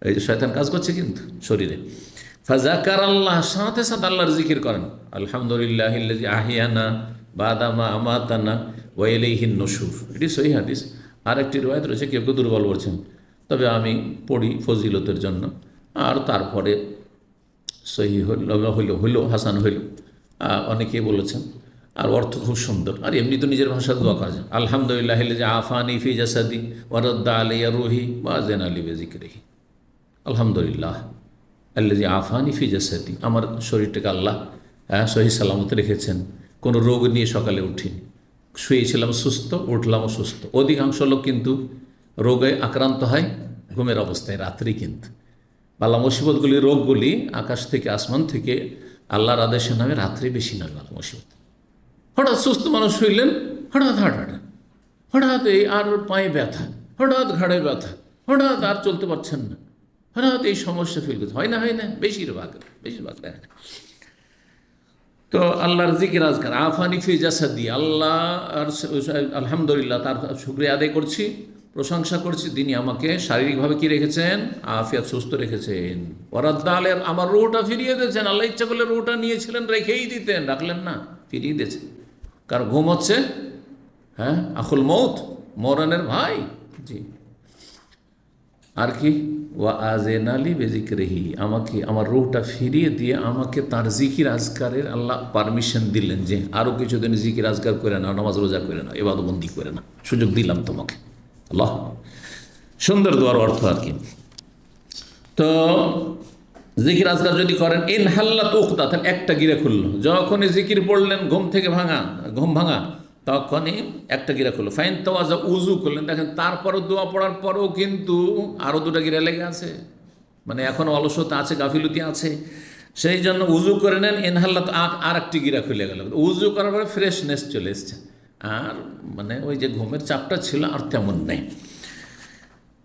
এই যে শয়তান কাজ করছে কিন্তু শরীরে। ফাজাকার আল্লাহ, সাথে সাথে আল্লাহর জিকির করেন, আলহামদুলিল্লাহিল্লাযী আহিয়ানা বাদা মা আমাতানা ওয়া ইলাইহিন নুশুর। এটি সহিহ হাদিস। আর একটি riwayat রয়েছে, কেউ কেউ দুর্বল বলছেন, তবে আমি পড়ি ফজিলতের জন্য। আর তারপরে সহি হইল হাসান হইল, অনেকেই বলেছেন। আর অর্থ খুব সুন্দর। আর এমনি তো নিজের ভাষা দোয়া করা যায়, আলহামদুলিল্লাহিল্লাযী আফানি ফি জাসাদি ওয়া রাদ্দা আলাইয়া রুহি ওয়া আযানা লি বিযিকরিহি। আলহামদুলিল্লাহ আল্লাযী আফানি ফি জাসাদি, আমার শরীরটাকে আল্লাহ সহি সালামত রেখেছেন, কোনো রোগ নিয়ে সকালে উঠিনি, শুয়েছিলাম সুস্থ, উঠলামও সুস্থ। অধিকাংশ লোক কিন্তু রোগে আক্রান্ত হয় ঘুমের অবস্থায়, রাত্রি। কিন্তু বালা মুসিবতগুলি, রোগগুলি আকাশ থেকে, আসমান থেকে আল্লাহর আদেশে নামে, রাত্রে বেশি নয় বালা মুসিবত। হঠাৎ সুস্থ মানুষ শুইলেন, হঠাৎ হঠাৎ এই আর পায়ে ব্যথা, হঠাৎ ঘাড়ে ব্যথা, হঠাৎ আর চলতে পারছেন না, হয়তো এই সমস্যা ফিল করছে, হয় না বেশিরভাগ দেয় না। তো আল্লাহর জিকির আজকার আফানি ফি জাসাদি, আল্লাহ আর আলহামদুলিল্লাহ তার শুকরিয়া আদায় করছি, প্রশংসা করছি, তিনি আমাকে শারীরিকভাবে কি রেখেছেন, আফিয়াত সুস্থ রেখেছেন। ওরাদ্দালের আমার রুহটা ফিরিয়ে দিয়েছেন। আল্লাহ ইচ্ছা করলে রুহটা নিয়েছিলেন, রেখেই দিতেন, রাখলেন না, ফিরিয়ে দিয়েছেন। কারণ ঘুম হচ্ছে আখুল মৌত, মরণের ভাই। জি, আর কি ওয়া আযেনালি বিযিকরিহি, আমাকে আমার রূহটা ফিরিয়ে দিয়ে আমাকে তার জিকির আজকারের আল্লাহ পারমিশন দিলেন যে আরও কিছুদিন জিকির আজকার করে নাও, নামাজ রোজা করে নাও, ইবাদতবন্দি করে নাও, সুযোগ দিলাম তোমাকে। আল্লাহ, সুন্দর দোয়ার অর্থ আর কি। তো জিকির আজকার যদি করেন ইনহাল্লাত উকদা, তাহলে একটা গিরা খুললো। যখনই জিকির পড়লেন ঘুম ভাঙা তখনই একটা গিরা খুললো। ফাইন তাওয়াজা, উজু করলেন, দেখেন তারপরও দোয়া পড়ার পরেও কিন্তু আরও দুটা গিরা লেগে আছে, মানে এখনও অলসতা আছে, গাফিলতি আছে। সেই জন্য উজু করে নেন, ইনহাল্লাত আর একটি গিরা খুলে গেল। উজু করার পরে ফ্রেশনেস চলে এসছে, আর মানে ওই যে ঘুমের চাপটা ছিল আর তেমন নেই।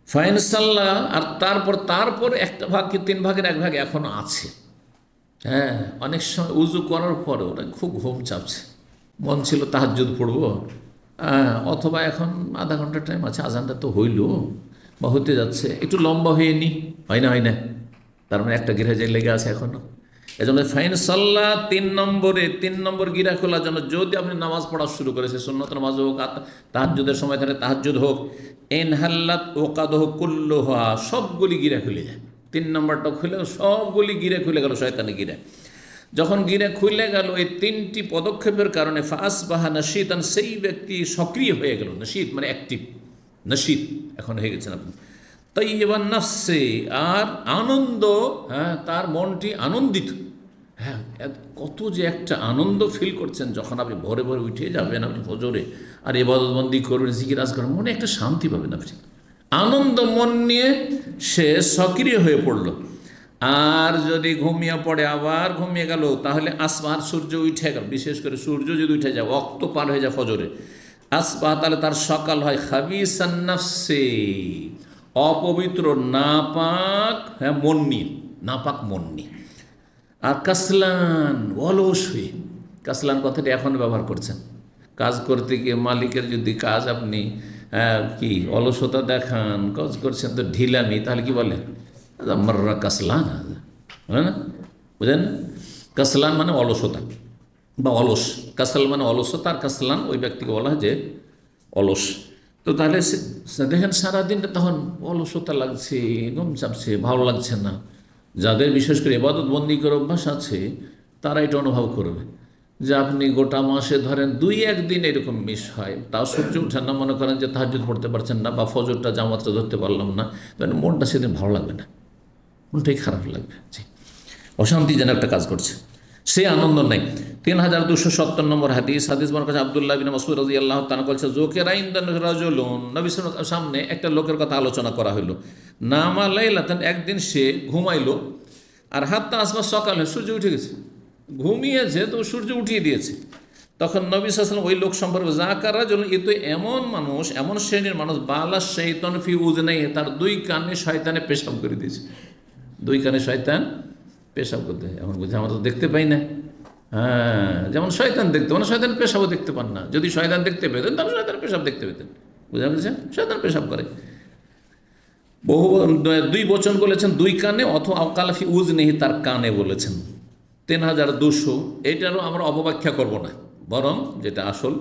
ফাইন সাল্লাহ, আর তারপর একটা ভাগ কি 3 ভাগের 1 ভাগ এখনও আছে। অনেক সময় উজু করার পরে ওটা খুব ঘুম চাপছে, মন ছিল তাহাজ্জুদ পড়বো, অথবা এখন আধা ঘন্টা টাইম আছে, আজানটা তো হইল বা হতে যাচ্ছে, একটু লম্বা হয়ে নি, হয় না, তার মানে একটা গিরা যে লেগে আছে এখনও। এজন্য ফাইন সাল্লাহ 3 নম্বর গিরা খোলার জন্য যদি আপনি নামাজ পড়া শুরু করেছে, সুন্নত নামাজ হোক, তাহাজ্জুদের সময় তাহলে তাহাজ্জুদ হোক, ইনহাল্লাত ওকাদহ কুল্লুহা, সবগুলি গিরা খুলে যায়। 3 নম্বরটা খুলে সবগুলি গিরা খুলে গেল, শয়তানি গিরা। যখন গিরা খুলে গেল এই 3টি পদক্ষেপের কারণে ফাসবাহা নাশীতান, সেই ব্যক্তি সক্রিয় হয়ে গেল। নাশীত মানে অ্যাক্টিভ, নাশীত এখন হয়ে গেছেন আপনি। তাইয়্যিবান নাফসে, আর আনন্দ, তার মনটি আনন্দিত। কত যে একটা আনন্দ ফিল করছেন যখন আপনি ভোরে উঠে যাবেন, আপনি ফজরে আর ইবাদতবন্দি করবেন, জিকির আজকার, মনে একটা শান্তি পাবেন আপনি, আনন্দ মন নিয়ে সে সক্রিয় হয়ে পড়ল। আর যদি ঘুমিয়ে পড়ে, আবার ঘুমিয়ে গেল, তাহলে আসবার সূর্য উঠে গেল, বিশেষ করে সূর্য যদি উঠে যায়, অক্ত পার হয়ে যায় ফজরে, আসবা, তাহলে তার সকাল হয় খাবিসান নাফসে, অপবিত্র নাপাক মন নিয়ে। আর কাসলান, অলস হয়ে, কাসলান কথাটি এখন ব্যবহার করছেন, কাজ করতে গিয়ে মালিকের যদি কাজ আপনি কি অলসতা দেখান, কাজ করছেন তো ঢিলামি, তাহলে কি বলে মাররা কাসলান, হয় না, বুঝলেন? কাসলান মানে অলসতা বা অলস, কাসল মানে অলসতা, আর কাসলান ওই ব্যক্তিকে বলা হয় যে অলস। তো তাহলে দেখেন সারাদিনটা তখন অলসতা লাগছে, ঘুম চাপছে, ভালো লাগছে না। যাদের বিশেষ করে ইবাদত বন্দি করে অভ্যাস আছে তারা এটা অনুভব করবে যে আপনি গোটা মাসে ধরেন 2-1 দিন এরকম মিস হয়, তাও সূর্য উঠেন না, মনে করেন যে তাহাজ্জুদ পড়তে পারছেন না বা ফজরটা জামাতটা ধরতে পারলাম না, মানে মনটা সেদিন ভালো লাগবে না, মনটাই খারাপ লাগবে, জি, অশান্তি যেন একটা কাজ করছে, সে আনন্দ নেই। 3270 নম্বর হাদিস মনে করছে আব্দুল্লাহ বিন মাসউদ রাদিয়াল্লাহু তাআলা বলছে, যুকিরা ইনদান রাজুলুন, নবী সাল্লাল্লাহু আলাইহি ওয়াসাল্লামের সামনে একটা লোকের কথা আলোচনা করা হলো। নামা লাইলাতান, একদিন সে ঘুমাইলো, আর হাত্তা আসবা, সকালে সূর্য উঠে গেছে, ঘুমিয়েছে তো সূর্য উঠিয়ে দিয়েছে। তখন নবী সাল্লাল্লাহু আলাইহি ওয়াসাল্লাম ওই লোক সম্পর্কে, যাকার রাজুল, এ তো এমন মানুষ, এমন শ্রেণীর মানুষ, বালা শাইতান ফি উযনাইহি, তার 2 কানে শয়তানে পেশাব করে দিয়েছে। 2 কানে শয়তান পেশাব করতে, এখন বুঝে আমরা তো দেখতে পাই না, যেমন শয়তান দেখতে, মানে শয়তান পেশাবও দেখতে পান না। যদি শয়তান দেখতে পেতেন তাহলে শয়তান পেশাব দেখতে পেতেন, বুঝা গেছে? শয়তান পেশাব করে। 2 বচন বলেছেন 2 কানে, অথবা আওকালাফি উযনিহি, তার কানে বলেছেন। 3200, এইটারও আমরা অপব্যাখ্যা করব না, বরং যেটা আসল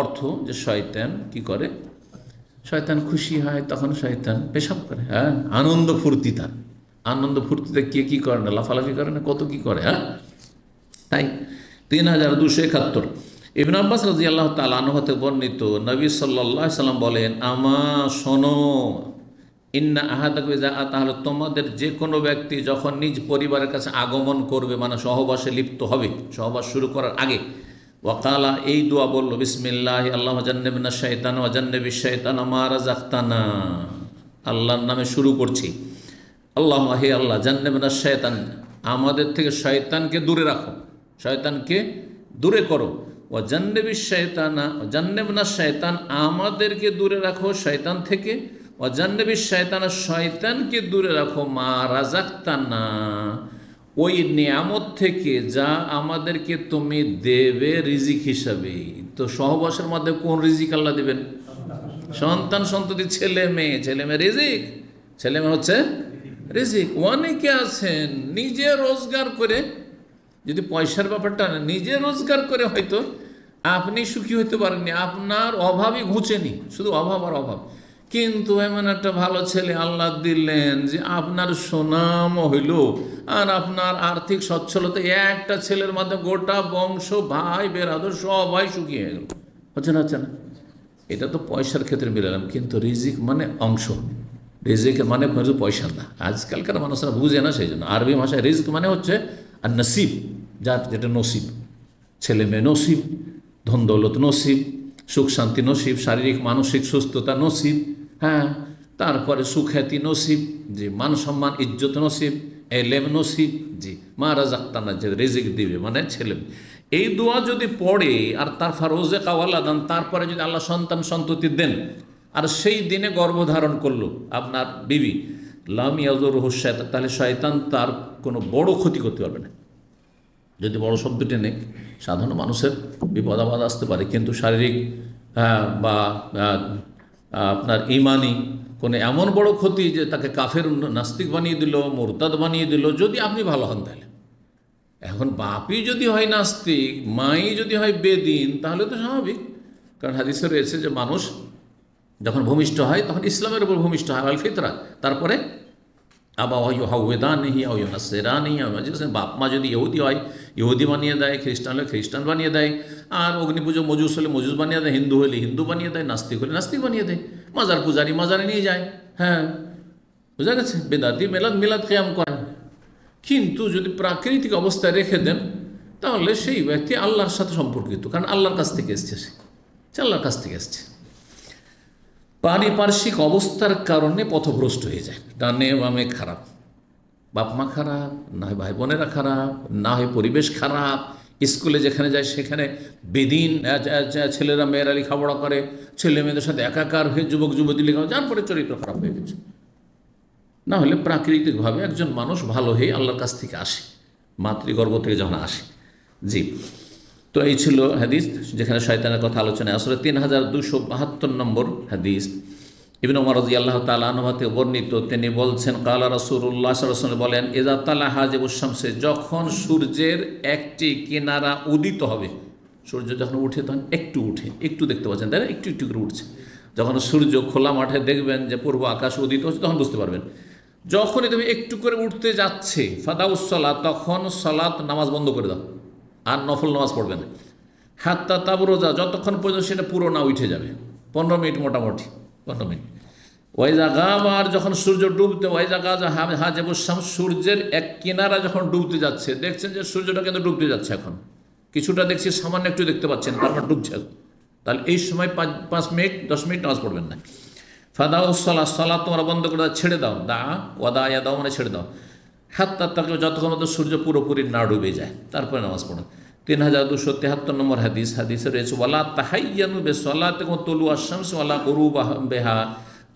অর্থ যে শয়তান কি করে, শয়তান খুশি হয় তখন শয়তান পেশাব করে, আনন্দ ফুর্তি, তার আনন্দ ফুর্তিতে কে কী করে না, লাফালাফি করে না, কত কী করে, তাই 3271। ইবনে আব্বাস রাদিয়াল্লাহু তাআলা আনহু হতে বর্ণিত, নবী সাল্লাল্লাহু আলাইহি সাল্লাম বলেন, আমা শোনো, ইন্না আহাদাকুম ইযা আতাহা, তোমাদের যে কোনো ব্যক্তি যখন নিজ পরিবারের কাছে আগমন করবে, মানে সহবাসে লিপ্ত হবে, সহবাস শুরু করার আগে, ওয়াকালা, এই দোয়া বলল, বিসমিল্লাহি আল্লাহুম্মা জান্নিবনা শাইতান ওয়া জান্নিবিশ শাইতানা মা রাযাকতানা, আল্লাহর নামে শুরু করছি, আল্লাহুম্মা, হে আল্লাহ, জান্নিবনা শাইতান, আমাদের থেকে শয়তানকে দূরে রাখো, শয়তানকে দূরে করো, ও জান্নিবিশ শাইতানা, জান্নিবনা শাইতান, আমাদেরকে দূরে রাখো শয়তান থেকে, ওয়াজান্নাবি শয়তান, শয়তানকে দূরে রাখো, মা রাযাকতানা, ওই নিয়ামত থেকে যা আমাদেরকে তুমি দেবে রিজিক হিসাবে। তো সহবাসের মধ্যে কোন রিজিক আল্লাহ দেবেন? সন্তান সন্ততি, ছেলে মেয়ে। ছেলে মেয়ে রিজিক, ছেলে মেয়ে হচ্ছে রিজিক। অনেকে আছেন নিজে রোজগার করে, যদি পয়সার ব্যাপারটা নিজে রোজগার করে হয়তো আপনি সুখী হতে পারেননি, আপনার অভাবই ঘুচেনি, শুধু অভাব আর অভাব, কিন্তু এমন একটা ভালো ছেলে আল্লাহ দিলেন যে আপনার সুনাম হইল, আর আপনার আর্থিক সচ্ছলতা, একটা ছেলের মাধ্যমে গোটা বংশ, ভাই বেরাদর সবাই সুখী হয়ে গেল। হচ্ছে না? হচ্ছে না? এটা তো পয়সার ক্ষেত্রে মিলালাম, কিন্তু রিজিক মানে অংশ, রিজিকের মানে পয়সা না। আজকালকার মানুষরা বুঝে না, সেই জন্য আরবি ভাষায় রিজিক মানে হচ্ছে আর নসিব, যার যেটা নসিব, ছেলে মেয়ে নসিব, ধন দৌলত নসিব, সুখ শান্তি নসিব, শারীরিক মানসিক সুস্থতা নসিব, হ্যাঁ, তারপরে সুখ্যাতি নসিব, জি, মান সম্মান ইজ্জত নসিব, এলেম নসিব, জি, মা রাযাকতানা, যে রিজিক দিবে মানে ছেলে। এই দোয়া যদি পড়ে আর তার ফারোজে কাওয়ালা দান, তারপরে যদি আল্লাহ সন্তান সন্ততি দেন, আর সেই দিনে গর্ভধারণ করলো আপনার বিবি, লাম ইয়াজুরহু শায়তান, তাহলে শয়তান তার কোনো বড় ক্ষতি করতে পারবে না। যদি বড় শব্দটি নেই, সাধারণ মানুষের বিপদ আপদ আসতে পারে, কিন্তু শারীরিক বা আপনার ইমানি কোনো এমন বড় ক্ষতি যে তাকে কাফের নাস্তিক বানিয়ে দিল, মুরতাদ বানিয়ে দিল, যদি আপনি ভালো হন তাহলে। এখন বাপই যদি হয় নাস্তিক, মাই যদি হয় বেদিন, তাহলে তো স্বাভাবিক, কারণ হাদিসে রয়েছে যে মানুষ যখন ভূমিষ্ঠ হয় তখন ইসলামের উপর ভূমিষ্ঠ হয়, আল ফিতরা। তারপরে বাপ মা যদি ইহুদি হয় ইহুদি বানিয়ে দেয়, খ্রিস্টান হলে খ্রিস্টান বানিয়ে দেয়, আর অগ্নি পুজো মজুস হলে মজুস বানিয়ে দেয়, হিন্দু হলে হিন্দু বানিয়ে দেয়, নাস্তিক হলে নাস্তিক বানিয়ে দেয়, মাজার পূজারি মাজারে নিয়ে যায়, হ্যাঁ, বোঝা গেছে, বেদাতি মিলাদ কিয়াম করেন। কিন্তু যদি প্রাকৃতিক অবস্থায় রেখে দেন, তাহলে সেই ব্যক্তি আল্লাহর সাথে সম্পর্কিত, কারণ আল্লাহর কাছ থেকে এসছে, সে আল্লাহর কাছ থেকে এসছে। পারিপার্শ্বিক অবস্থার কারণে পথভ্রষ্ট হয়ে যায়, ডানে বামে খারাপ, বাপ মা খারাপ, না হয় ভাই বোনেরা খারাপ, না হয় পরিবেশ খারাপ, স্কুলে যেখানে যায় সেখানে বেদিন ছেলেরা মেয়েরা লেখাপড়া করে, ছেলে মেয়েদের সাথে একাকার হয়ে যুবক যুবতী লেখা, যার পরে চরিত্র খারাপ হয়ে গেছে। না হলে প্রাকৃতিকভাবে একজন মানুষ ভালো হয়ে আল্লাহর কাছ থেকে আসে, মাতৃগর্ভ থেকে যখন আসে। জি, তো এই ছিল হাদিস যেখানে শয়তানের কথা আলোচনায়। আসলে 3272 নম্বর হাদিস, ইবনে ওমর রাদিয়াল্লাহু তাআলা আনহু থেকে বর্ণিত, তিনি বলছেন, কালা রাসূলুল্লাহ সাল্লাল্লাহু আলাইহি ওয়াসাল্লাম বলেন, ইযা তালা হাজিবুশ শামসে, যখন সূর্যের একটি কিনারা উদিত হবে, সূর্য যখন উঠে তখন একটু উঠে, একটু দেখতে পাচ্ছেন তাই না, একটু একটু করে উঠছে। যখন সূর্য খোলা মাঠে দেখবেন যে পূর্ব আকাশ উদিত হচ্ছে, তখন বুঝতে পারবেন। যখনই তুমি একটু করে উঠতে যাচ্ছে, ফাদাউস সালাত, তখন সালাত নামাজ বন্ধ করে দাও, আর নফল নামাজ পড়বে না। হাত্তা তাবরোজা, যতক্ষণ পর্যন্ত সেটা পুরো না উঠে যাবে, 15 মিনিট মোটামুটি 15 মিনিট। ওয়াইজা গাব, আর যখন সূর্য ডুবতে, ওয়াইজা গাজা হাজেবুশ শামস, সূর্যের এক কিনারা যখন ডুবতে যাচ্ছে, দেখছেন যে সূর্যটা কিন্তু ডুবতে যাচ্ছে, এখন কিছুটা দেখছি, সামান্য একটু দেখতে পাচ্ছেন, তারপর ডুবছে, তাহলে এই সময় 5 মিনিট 10 মিনিট নামাজ পড়বেন না। ফাদাউসলা, সালাত তোমরা বন্ধ করে দাও, ছেড়ে দাও, ওয়াদা ইয়া দাও মানে ছেড়ে দাও, হাত্তা তাকে, যতক্ষণ মতো সূর্য পুরোপুরি না ডুবে যায়, তারপরে নামাজ পড়ো। 3273 নম্বর হাদিস, হাদিসে রয়েছে, ওয়ালা তাহাইয়ানু বিসসালাতি ওয়া তুলুয়াশ শামস ওয়ালা গুরুবিহা,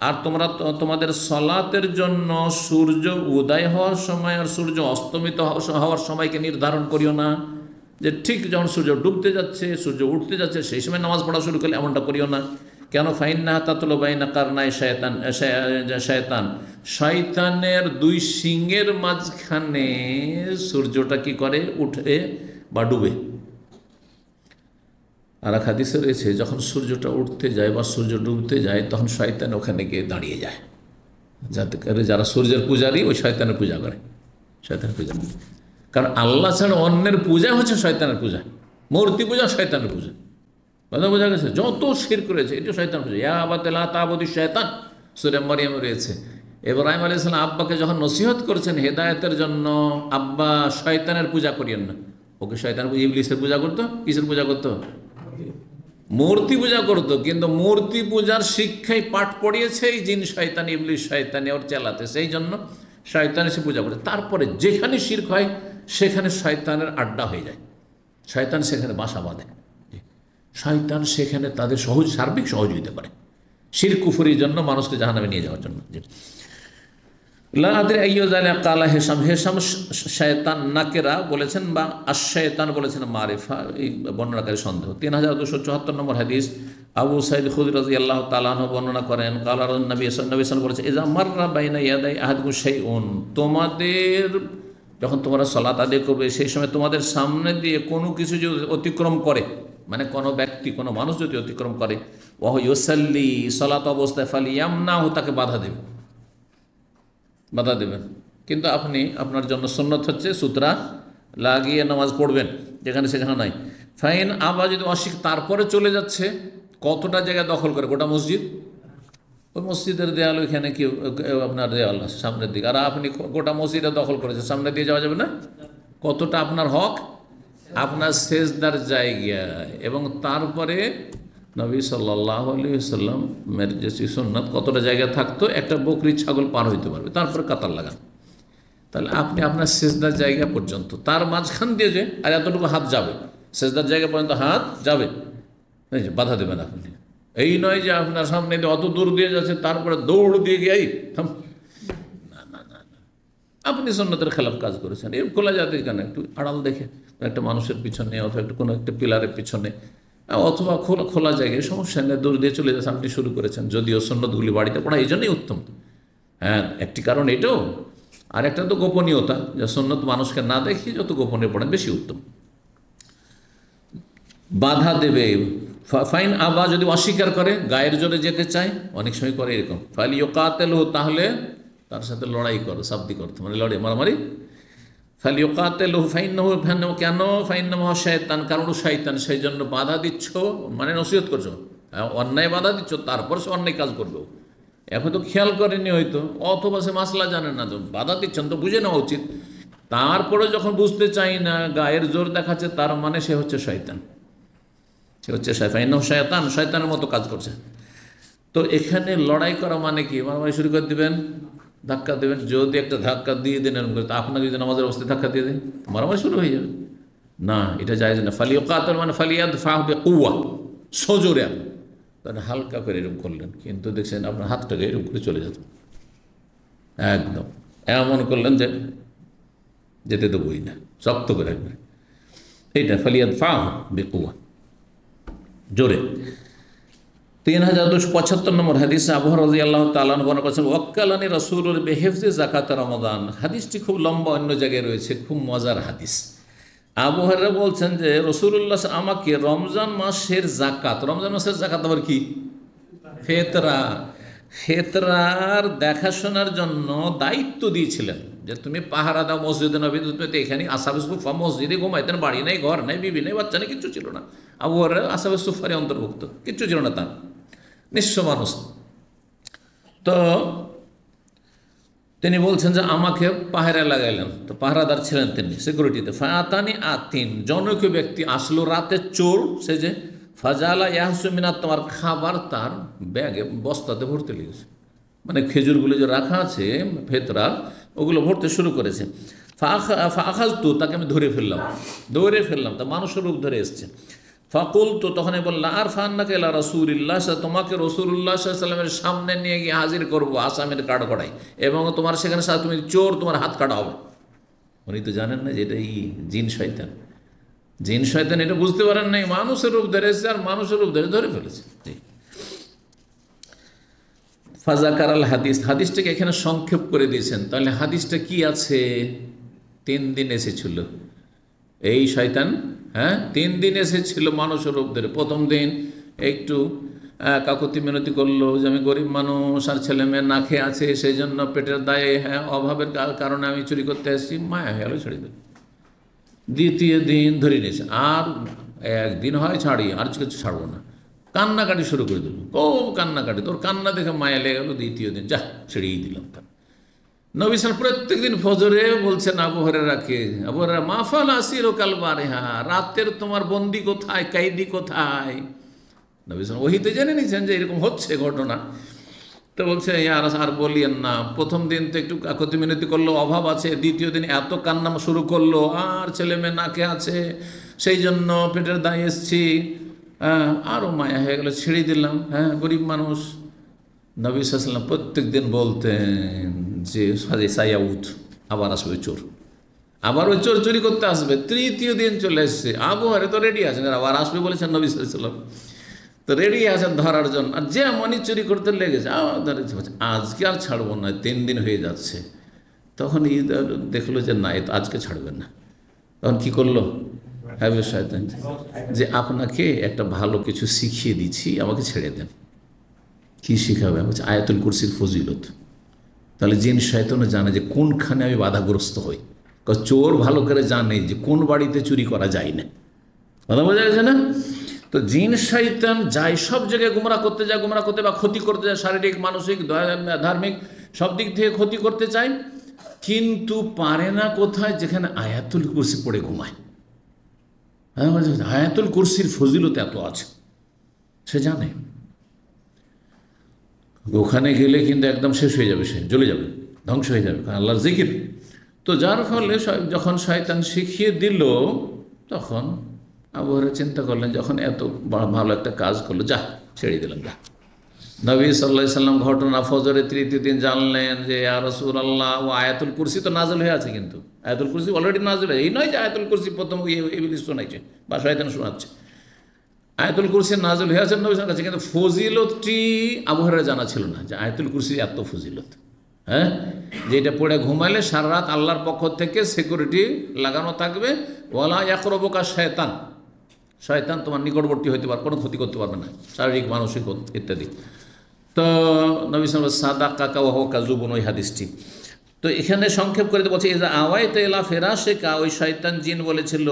আর তোমরা তোমাদের সলাতের জন্য সূর্য উদয় হওয়ার সময় আর সূর্য অস্তমিত হওয়ার সময়কে নির্ধারণ করিও না, যে ঠিক যখন সূর্য ডুবতে যাচ্ছে সূর্য উঠতে যাচ্ছে সেই সময় নামাজ পড়া শুরু করলে, এমনটা করিও না। কেন? ফাইন্না তাতলু বাইনা কারনাই শয়তান, শয়তানের 2 সিংহের মাঝখানে সূর্যটা কি করে, উঠে বা ডুবে। আর এক হাদিসে রয়েছে, যখন সূর্যটা উঠতে যায় বা সূর্য ডুবতে যায়, তখন শয়তান ওখানে গিয়ে দাঁড়িয়ে যায়, যাতে করে যারা সূর্যের পূজারী ওই শয়তানের পূজা করে, শয়তানের পূজা। কারণ আল্লাহ ছাড়া অন্যের পূজা হচ্ছে শয়তানের পূজা, মূর্তি পূজা শয়তানের পূজা, কথা বোঝা গেছে? যত শিরক রয়েছে এটা শয়তান পূজা। ইয়া আবাতা লা তা'বুদু শয়তান, সূরা মারইয়ামে রয়েছে। ইব্রাহিম আলাইহিস সালাম আব্বাকে যখন নসিহত করেছেন হেদায়েতের জন্য, আব্বা শয়তানের পূজা করিয়েন না, ওকে শয়তান ইবলিসের পূজা করতো, কিসের পূজা করতো? মূর্তি পূজা করতো। কিন্তু মূর্তি পূজার শিক্ষাই পাঠ পড়িয়েছে এই জিন শয়তান, ইবলিস শয়তানি ওর চালাতে, সেই জন্য শয়তান এসে পূজা করে। তারপরে যেখানে শিরক হয় সেখানে শয়তানের আড্ডা হয়ে যায়, শয়তান সেখানে বাসা বাঁধে, শয়তান সেখানে তাদের সার্বিক সহযোগিতা করে, শিরক কুফরির জন্য, মানুষকে জাহান্নামে নিয়ে যাওয়ার জন্য। লা আদরি আইয়ু যালিকা কালা হিশাম। হিশাম শয়তান নাকেরা বলেছেন বা আশ-শয়তান বলেছেন মারিফা, এই বর্ণনাকারী সন্দেহ। 3274 নম্বর হাদিস, আবু সাঈদ খুদরী রাদিয়াল্লাহু তাআলা আনহু বর্ণনা করেন, কালা নবী সাল্লাল্লাহু আলাইহি ওয়াসাল্লাম বলেছেন, ইযা মাররা বাইনা ইয়াদাই আহাদিকুম শাইউন, তোমাদের যখন তোমরা সালাত আদায় করবে সেই সময় তোমাদের সামনে দিয়ে কোনো কিছু যদি অতিক্রম করে, মানে কোনো ব্যক্তি, কোনো মানুষ যদি অতিক্রম করে, ওয়া ইউসাল্লি, সালাত অবস্থায়, ফালিয়ামনাহু, তাকে বাধা দেবেন। কিন্তু আপনি, আপনার জন্য সুন্নত হচ্ছে সুতরা লাগিয়ে নামাজ পড়বেন, যেখানে সেখানে নাই। ফাইন আবা, যদি অশিক, তারপরে চলে যাচ্ছে, কতটা জায়গা দখল করে? গোটা মসজিদ, ওই মসজিদের দেয়াল, ওইখানে কেউ আপনার দেয়াল সামনের দিকে, আর আপনি গোটা মসজিদে দখল করেছেন, সামনে দিয়ে যাওয়া যাবে না। কতটা আপনার হক? আপনার সেজদার জায়গায়। এবং তারপরে নবী সাল্লাল্লাহু আলাইহি ওয়াসাল্লামের যে সুন্নাত, কতটা জায়গা থাকতো, একটা বকরি ছাগল পার হইতে পারবে, তারপরে কাতার লাগান। তাহলে আপনি আপনার সেজদার জায়গা পর্যন্ত, তার মাঝখান দিয়ে যে আর এতটুকু হাত যাবে, সেজদার জায়গা পর্যন্ত হাত যাবে, বাধা দেবেন আপনি। এই নয় যে আপনার সামনে দিয়ে অত দূর দিয়ে যাচ্ছে, তারপরে দৌড় দিয়ে গিয়ে না না না না, আপনি সুন্নতের খেলাফ কাজ করেছেন। এই খোলা জাতির কেন, একটু আড়াল দেখে একটা মানুষের পিছনে, অথবা একটু কোনো একটা পিলারের পিছনে, অথবা খোলা জায়গায়, সমস্যা নেই, দৌড় দিয়ে চলে যাচ্ছে, আপনি শুরু করেছেন। যদিও সুন্নতগুলি বাড়িতে পড়া এই জন্যই উত্তম। হ্যাঁ, একটি কারণ এটাও, আর একটা তো গোপনীয়তা, যে সুন্নত মানুষকে না দেখি যত গোপনে পড়েন বেশি উত্তম। বাধা দেবে। ফাইন আবা, যদি অস্বীকার করে, গায়ের জোরে যেতে চায়, অনেক সময় করে এরকম, ফালিয়ুকাতিলহু, তাহলে তার সাথে লড়াই করো, শাব্দিক অর্থ মানে লড়াই, মারামারি। ফালিয়ুকাতিলহু ফাইন্নাহু, কেন? ফাইন্নাহু শায়তান, কারণ শয়তান, সেই জন্য বাধা দিচ্ছ, মানে নসিহত করছো, অন্যায় বাধা দিচ্ছ, তারপর সে অন্যায় কাজ করবে। এখন তো খেয়াল করেনি হয়তো, অথবা সে মাসলা জানে না, তো বাধা দিচ্ছেন তো বুঝে নেওয়া উচিত। তারপরে যখন বুঝতে চাই না, গায়ের জোর দেখাচ্ছে, তার মানে সে হচ্ছে শয়তান, সে হচ্ছে শয়তান, শয়তানের মতো কাজ করছে। তো এখানে লড়াই করা মানে কি? মারামারি শুরু করে দেবেন, ধাক্কা দেবেন। যদি একটা ধাক্কা দিয়ে দেন এরকম করে, তা আপনাকে যদি নামাজের অবস্থায় ধাক্কা দিয়ে দেন, মারামারি শুরু হয়ে যাবে না, এটা জায়েজ না। ফালিয়ুকাতিল মানে ফালিয়াদফাহু বিকুওয়া, সজোরে, আপনি তাহলে হালকা করে এরকম করলেন, কিন্তু দেখছেন আপনার হাতটাকে এরকম করে চলে যেত, একদম এমন করলেন যে যেতে দেবই না, শক্ত করে একবারে। এইটা ফালিয়াদফাহু বিকুওয়া, জোরে। 3275 নম্বর হাদিস, আবু হুরায়রা রাদিয়াল্লাহু তাআলা আনহু বর্ণনা করেছেন, ওয়াক্কালানি রাসূলুল্লাহ বিহিফজি যাকাত রমাদান। হাদিসটি খুব লম্বা, অন্য জায়গায় রয়েছে, খুব মজার হাদিস। আবু হুরায়রা বলছেন যে রাসূলুল্লাহ আমাকে রমজান মাসের যাকাত, রমজান মাসের যাকাত আবার কি? ফিতরা, ফিতরার দেখাশোনার জন্য দায়িত্ব দিয়েছিলেন, যে তুমি পাহারা দাও মসজিদে নবী, তুমি তো এখানে আসহাবে সুফা মসজিদে ঘুমাইতেন, বাড়ি নেই, ঘর নেই, বিবি নেই, বাচ্চা নেই, কিচ্ছু ছিল না। আবু হুরায়রা আসহাবে সুফারে অন্তর্ভুক্ত, কিচ্ছু ছিল না তার, নিঃস্ব মানুষ। তো তিনি বলছেন যে আমাকে পাহারা লাগাইলেন, তো পাহারাদার ছিলেন তিনি, সিকিউরিটিতে। ফাতানি আতিন, জনৈক ব্যক্তি আসলো, রাতে চোর সে যে, ফাজালা ইয়াহসুমিনা, তোমার খাবার তার ব্যাগে, বস্তাতে ভরতে লেগেছে, মানে খেজুরগুলো যে রাখা আছে ফেতরার, ওগুলো ভরতে শুরু করেছে। ফাখাজতু, তাকে আমি ধরে ফেললাম, তা মানুষের রূপ ধরে এসছে। ফাকুলতু, তখন বললাম, আর ফান্নাকা ইলা রাসূলিল্লাহ, তোমাকে রাসূলুল্লাহ সাল্লাল্লাহু আলাইহি ওয়াসাল্লামের সামনে নিয়ে গিয়ে হাজির করবো আসামের কাঠগড়ায়, এবং তোমার সেখানে তুমি চোর, তোমার হাত কাটা হবে। উনি তো জানেন না যে এটাই জিন শয়তান, জিন শয়তান, এটা বুঝতে পারেন নাই, মানুষের রূপ ধরেছে, আর মানুষের রূপ ধরে ফেলেছে। ফাজাকার আল হাদিস, হাদিসটাকে এখানে সংক্ষেপ করে দিয়েছেন। তাহলে হাদিসটা কি আছে? 3 দিন এসেছিল এই শয়তান, হ্যাঁ 3 দিন এসেছিল মানুষের রূপ ধরে। প্রথম দিন একটু কাকুতি মিনতি করলো যে আমি গরিব মানুষ, আর ছেলে মেয়ে না খেয়ে আছে, সেই জন্য পেটের দায়ে, হ্যাঁ অভাবের কারণে আমি চুরি করতে আসছি, মায়া হয়ে গেল, ছেড়ে দিল। দ্বিতীয় দিন ধরে নিয়েছে, আর একদিন হয় ছাড়ি, আর কিছু ছাড়বো না, কান্নাকাটি শুরু করে দিল, খুব কান্নাকাটি, তোর কান্না দেখে মায়া লেগে গেল। দ্বিতীয় দিন যা ছেড়েই দিলাম তার। নবী সাল্লাল্লাহু আলাইহি ওয়াসাল্লাম প্রত্যেক দিন ফজরে বলছেন আবু হুরায়রাকে, আবু হুরায়রা মাফাল আসির ও কালবারিহা, রাতের তোমার বন্দি কোথায়, কায়দি কোথায়? নবী সাল্লাল্লাহু ওহিতে জেনে নিয়েছেন যে এরকম হচ্ছে ঘটনা। তো বলছে আর বলিয়েন না, প্রথম দিন তো একটু কাকুতি মিনতি করলো, অভাব আছে, দ্বিতীয় দিন এত কান্না শুরু করলো, আর ছেলে মেয়ে নাকে আছে, সেই জন্য পেটের দায়ে এসছি, আরও মায়া হয়ে গেল, ছেড়ে দিলাম, হ্যাঁ গরিব মানুষ, নবী সাল্লাল্লাহু আলাইহি ওয়াসাল্লাম প্রত্যেক দিন বলতেন যে সায়াউদ, আবার আসবে চোর, আবার ওই চোর চুরি করতে আসবে। তৃতীয় দিন চলে এসছে, আবু হরে তো রেডি আছেন, আবার আসবে বলেছেন নবী সাল্লাল্লাহু আলাইহি ওয়াসাল্লাম, তো রেডি আছেন ধরার জন্য। আর যে মনি চুরি করতে লেগেছে, আজকে আর ছাড়বো না, 3 দিন হয়ে যাচ্ছে। তখন ঈদ দেখলো যে না, আজকে ছাড়বেন না। তখন কি করলো হাবিব শয়তান, যে আপনাকে একটা ভালো কিছু শিখিয়ে দিচ্ছি, আমাকে ছেড়ে দেন। কি শিখাবে? বলছে আয়াতুল কুরসির ফজিলত। তাহলে জিন শয়তানও জানে যে কোনখানে আমি বাধাগ্রস্ত হই। চোর ভালো করে জানে যে কোন বাড়িতে চুরি করা যায় না। কথা বোঝা গেছে না? তো জিন শয়তান যায় সব জায়গায় গুমরা করতে যায়, গুমরা করতে বা ক্ষতি করতে যায়, শারীরিক, মানসিক, ধার্মিক সব দিক থেকে ক্ষতি করতে চায়, কিন্তু পারে না কোথায়? যেখানে আয়াতুল কুরসি পড়ে ঘুমায়। আয়াতুল কুরসির ফজিলত এত আছে, সে জানে। ওখানে গেলে কিন্তু একদম শেষ হয়ে যাবে, সে জ্বলে যাবে, ধ্বংস হয়ে যাবে, কারণ আল্লাহর জিকির। তো যার ফলে যখন শয়তান শিখিয়ে দিল, তখন আবু হুরায়রা চিন্তা করলেন, যখন এত ভালো একটা কাজ করলো, যা ছেড়ে দিলাম, যা। নবী সাল্লাল্লাহু আলাইহি সাল্লাম ঘটনা ফজরের তৃতীয় দিন জানলেন যে ইয়া রাসূলুল্লাহ, ও আয়াতুল কুরসি তো নাযিল হয়ে আছে, কিন্তু আয়াতুল কুরসি অলরেডি নাযিল হয়ে, এই নয় যে আয়াতুল কুরসি প্রথম ইবলিস শোনাইছে বা শয়তান শোনাচ্ছে। আয়াতুল কুরসি নাযিল হয়ে আছে নবীর কাছে, কিন্তু ফজিলতটি আবু হুরায়রা জানা ছিল না যে আয়াতুল কুরসির এত ফজিলত। হ্যাঁ, যেটা পড়ে ঘুমাইলে সারা রাত আল্লাহর পক্ষ থেকে সিকিউরিটি লাগানো থাকবে। ওয়ালা ইয়াকরবুকা শয়তান, শয়তান তোমার নিকটবর্তী হইতে পারবে, কোনো ক্ষতি করতে পারবে না, শারীরিক, মানসিক ইত্যাদি। তো নবী সাল্লাল্লাহু সাদাকা ওয়া হুয়া কাযুবুন, ওই হাদিসটি। তো এখানে সংক্ষেপ করে বলছে, এই যে আওয়াইতা ইলা ফিরাশিকা, ওই শয়তান জিন বলেছিল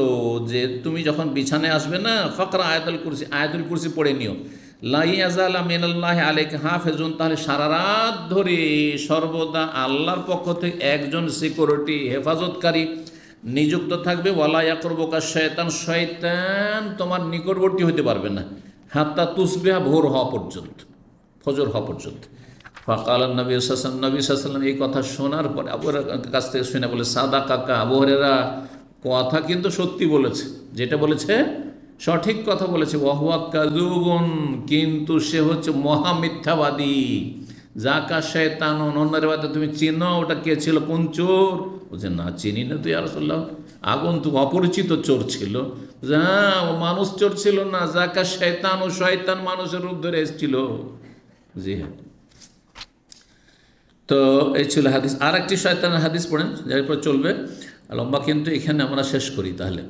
যে তুমি যখন বিছানায় আসবে না, ফাকরা আয়াতুল কুরসি, আয়াতুল কুরসি পড়ে নিও। লা ইয়াজালা মিনাল্লাহি আলাইকা হাফিজুন, তাহলে সারা রাত ধরে সর্বদা আল্লাহর পক্ষ থেকে একজন সিকিউরিটি, হেফাজতকারী নিযুক্ত থাকবে। ওয়ালা ইয়াকরবুকা শয়তান, শয়তান তোমার নিকটবর্তী হতে পারবে না, হাত্তা তুসবিহা, ভোর হওয়া পর্যন্ত, ফজর হওয়া পর্যন্ত। ফাকাল নবী সাল্লাল্লাহু আলাইহি ওয়াসাল্লাম, এই কথা শোনার পরে আবু হুরায়রার কাছ থেকে শুনে বলে, সাদাকা, আবু হুরায়রা কথা কিন্তু সত্যি বলেছে, যেটা বলেছে সঠিক কথা বলেছে। ওয়া হুয়া কাযুবুন, কিন্তু সে হচ্ছে মহামিথ্যাবাদী। জাকা শয়তান, অন্যের বাদে তুমি চিনো ওটা কে ছিল, কোন চোর? বলছে না, চিনি না তো ইয়া রাসূলুল্লাহ, আগন্তুক অপরিচিত চোর ছিল। হ্যাঁ, ও মানুষ চোর ছিল না, জাকা শয়তান, ও শয়তান মানুষের রূপ ধরে এসেছিল। জি হ্যাঁ। তো এই ছিল হাদিস। আর একটি শয়তানের হাদিস পড়েন, যারপর চলবে লম্বা, কিন্তু এখানে আমরা শেষ করি। তাহলে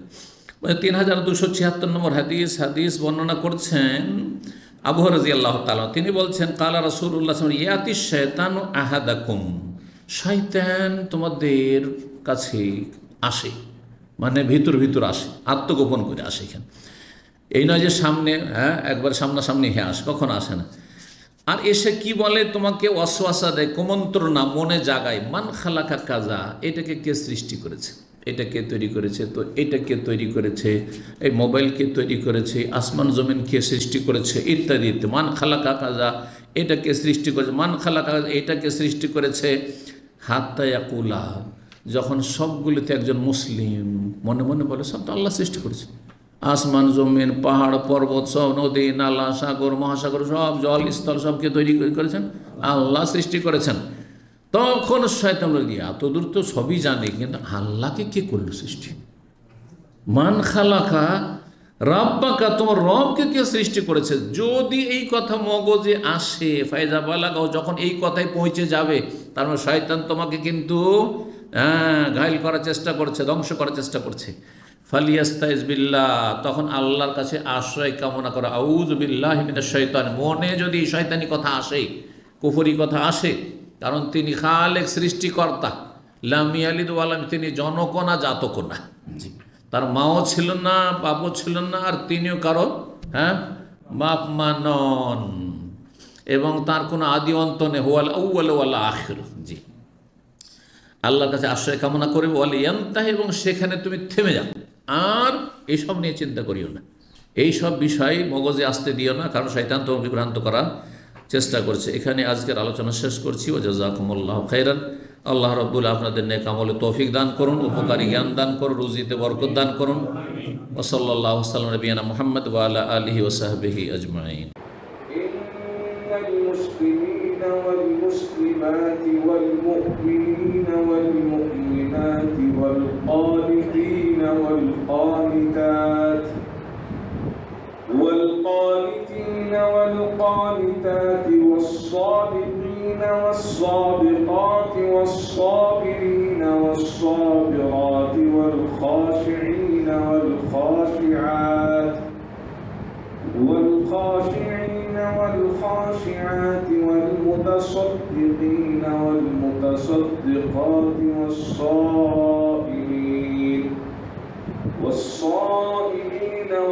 3276 নম্বর হাদিস বর্ণনা করছেন আবু হুরায়রা রাদিয়াল্লাহু তাআলা। তিনি বলছেন, কালা রাসূলুল্লাহ সাল্লাল্লাহু আলাইহি ওয়াসাল্লাম, ইয়াতি শায়তানু আহাদাকুম, শয়তান তোমাদের কাছে আসে, মানে ভিতর ভিতর আসে, আত্মগোপন করে আসে। এখানে এই নয় যে সামনে, হ্যাঁ একবার সামনাসামনি আসে, কখনো আসে না। আর এসে কি বলে, তোমাকে ওয়াসওয়াসা দেয়, কুমন্ত্রণা মনে জাগায়। মান খালাকা কাজা, এটাকে কে সৃষ্টি করেছে, এটা কে তৈরি করেছে, তো এটা কে তৈরি করেছে, এই মোবাইল কে তৈরি করেছে, আসমান জমিন কে সৃষ্টি করেছে, ইত্যাদি। মান খালাকা কাজা, এটাকে সৃষ্টি করেছে, মান খালাকা এটাকে সৃষ্টি করেছে। হাত্তা ইয়াকুলা, যখন সবগুলিতে একজন মুসলিম মনে মনে বলে সব তো আল্লাহ সৃষ্টি করেছে, আসমান জমিন, পাহাড় পর্বত, সব নদী নালা, সাগর মহাসাগর, সব জল স্থল সবকে তৈরি করেছেন আল্লাহ, সৃষ্টি করেছেন। তখন শয়তান বলে, এত দূর তো সবই জানে, কিন্তু আল্লাহকে কে করলো সৃষ্টি? মান খালাকা রাব্বাকা, তোমার রবকে কে সৃষ্টি করেছে? যদি এই কথা মগজে আসে, ফায়জা বালাগাও, যখন এই কথায় পৌঁছে যাবে, তার মানে শয়তান তোমাকে কিন্তু ঘায়ল করার চেষ্টা করছে, ধ্বংস করার চেষ্টা করছে। ফালিয়াস্তাইজ বিল্লাহ, তখন আল্লাহর কাছে আশ্রয় কামনা করা। আউযু বিল্লাহি মিনাশ শাইতান, মনে যদি শয়তানি কথা আসে, কুফরি কথা আসে, কারণ তিনি খালেক, সৃষ্টিকর্তা। লাম ইয়ালিদ ওয়া লাম, তিনি জনক না জাতক না, জি, তার মাও ছিল না, বাপও ছিল না, আর তিনিও কারো বাপ মা নন, এবং তার কোনো আদি অন্ত নেই। হুয়াল আউয়াল ওয়াল আখির, জি। আল্লাহর কাছে আশ্রয় কামনা করে, ওয়াল ইয়ান্তাহি, এবং সেখানে তুমি থেমে যাও, আর এইসব নিয়ে চিন্তা করিও না, এইসব বিষয় মগজে আসতে দিও না, কারণ শয়তান তোমাকে বিভ্রান্ত করার চেষ্টা করছে। এখানে আজকের আলোচনা শেষ করছি। ওয়া জাযাকুমুল্লাহু খাইরান। আল্লাহ রাব্বুল আপনাদের নেক আমলে তৌফিক দান করুন, উপকারী জ্ঞান দান করুন, রুজিতে বরকত দান করুন। ওয়া সাল্লাল্লাহু আলা নবিয়িনা মুহাম্মদ ওয়া আলা আলিহি ওয়া সাহবিহি আজমাইন। ইন্নাল মুসলিমিনা والمسلمات والمؤمنين والمؤمنات والقانتين والقانتات والصادقين والصادقات والصابرين والصابرات والخاشعين والخاشعات والمتصدقين والمتصدقات والصائمين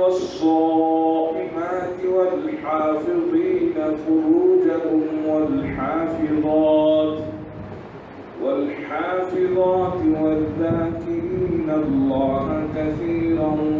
والصائمات والحافظين فروجهم والحافظات والذاكرين الله كثيرا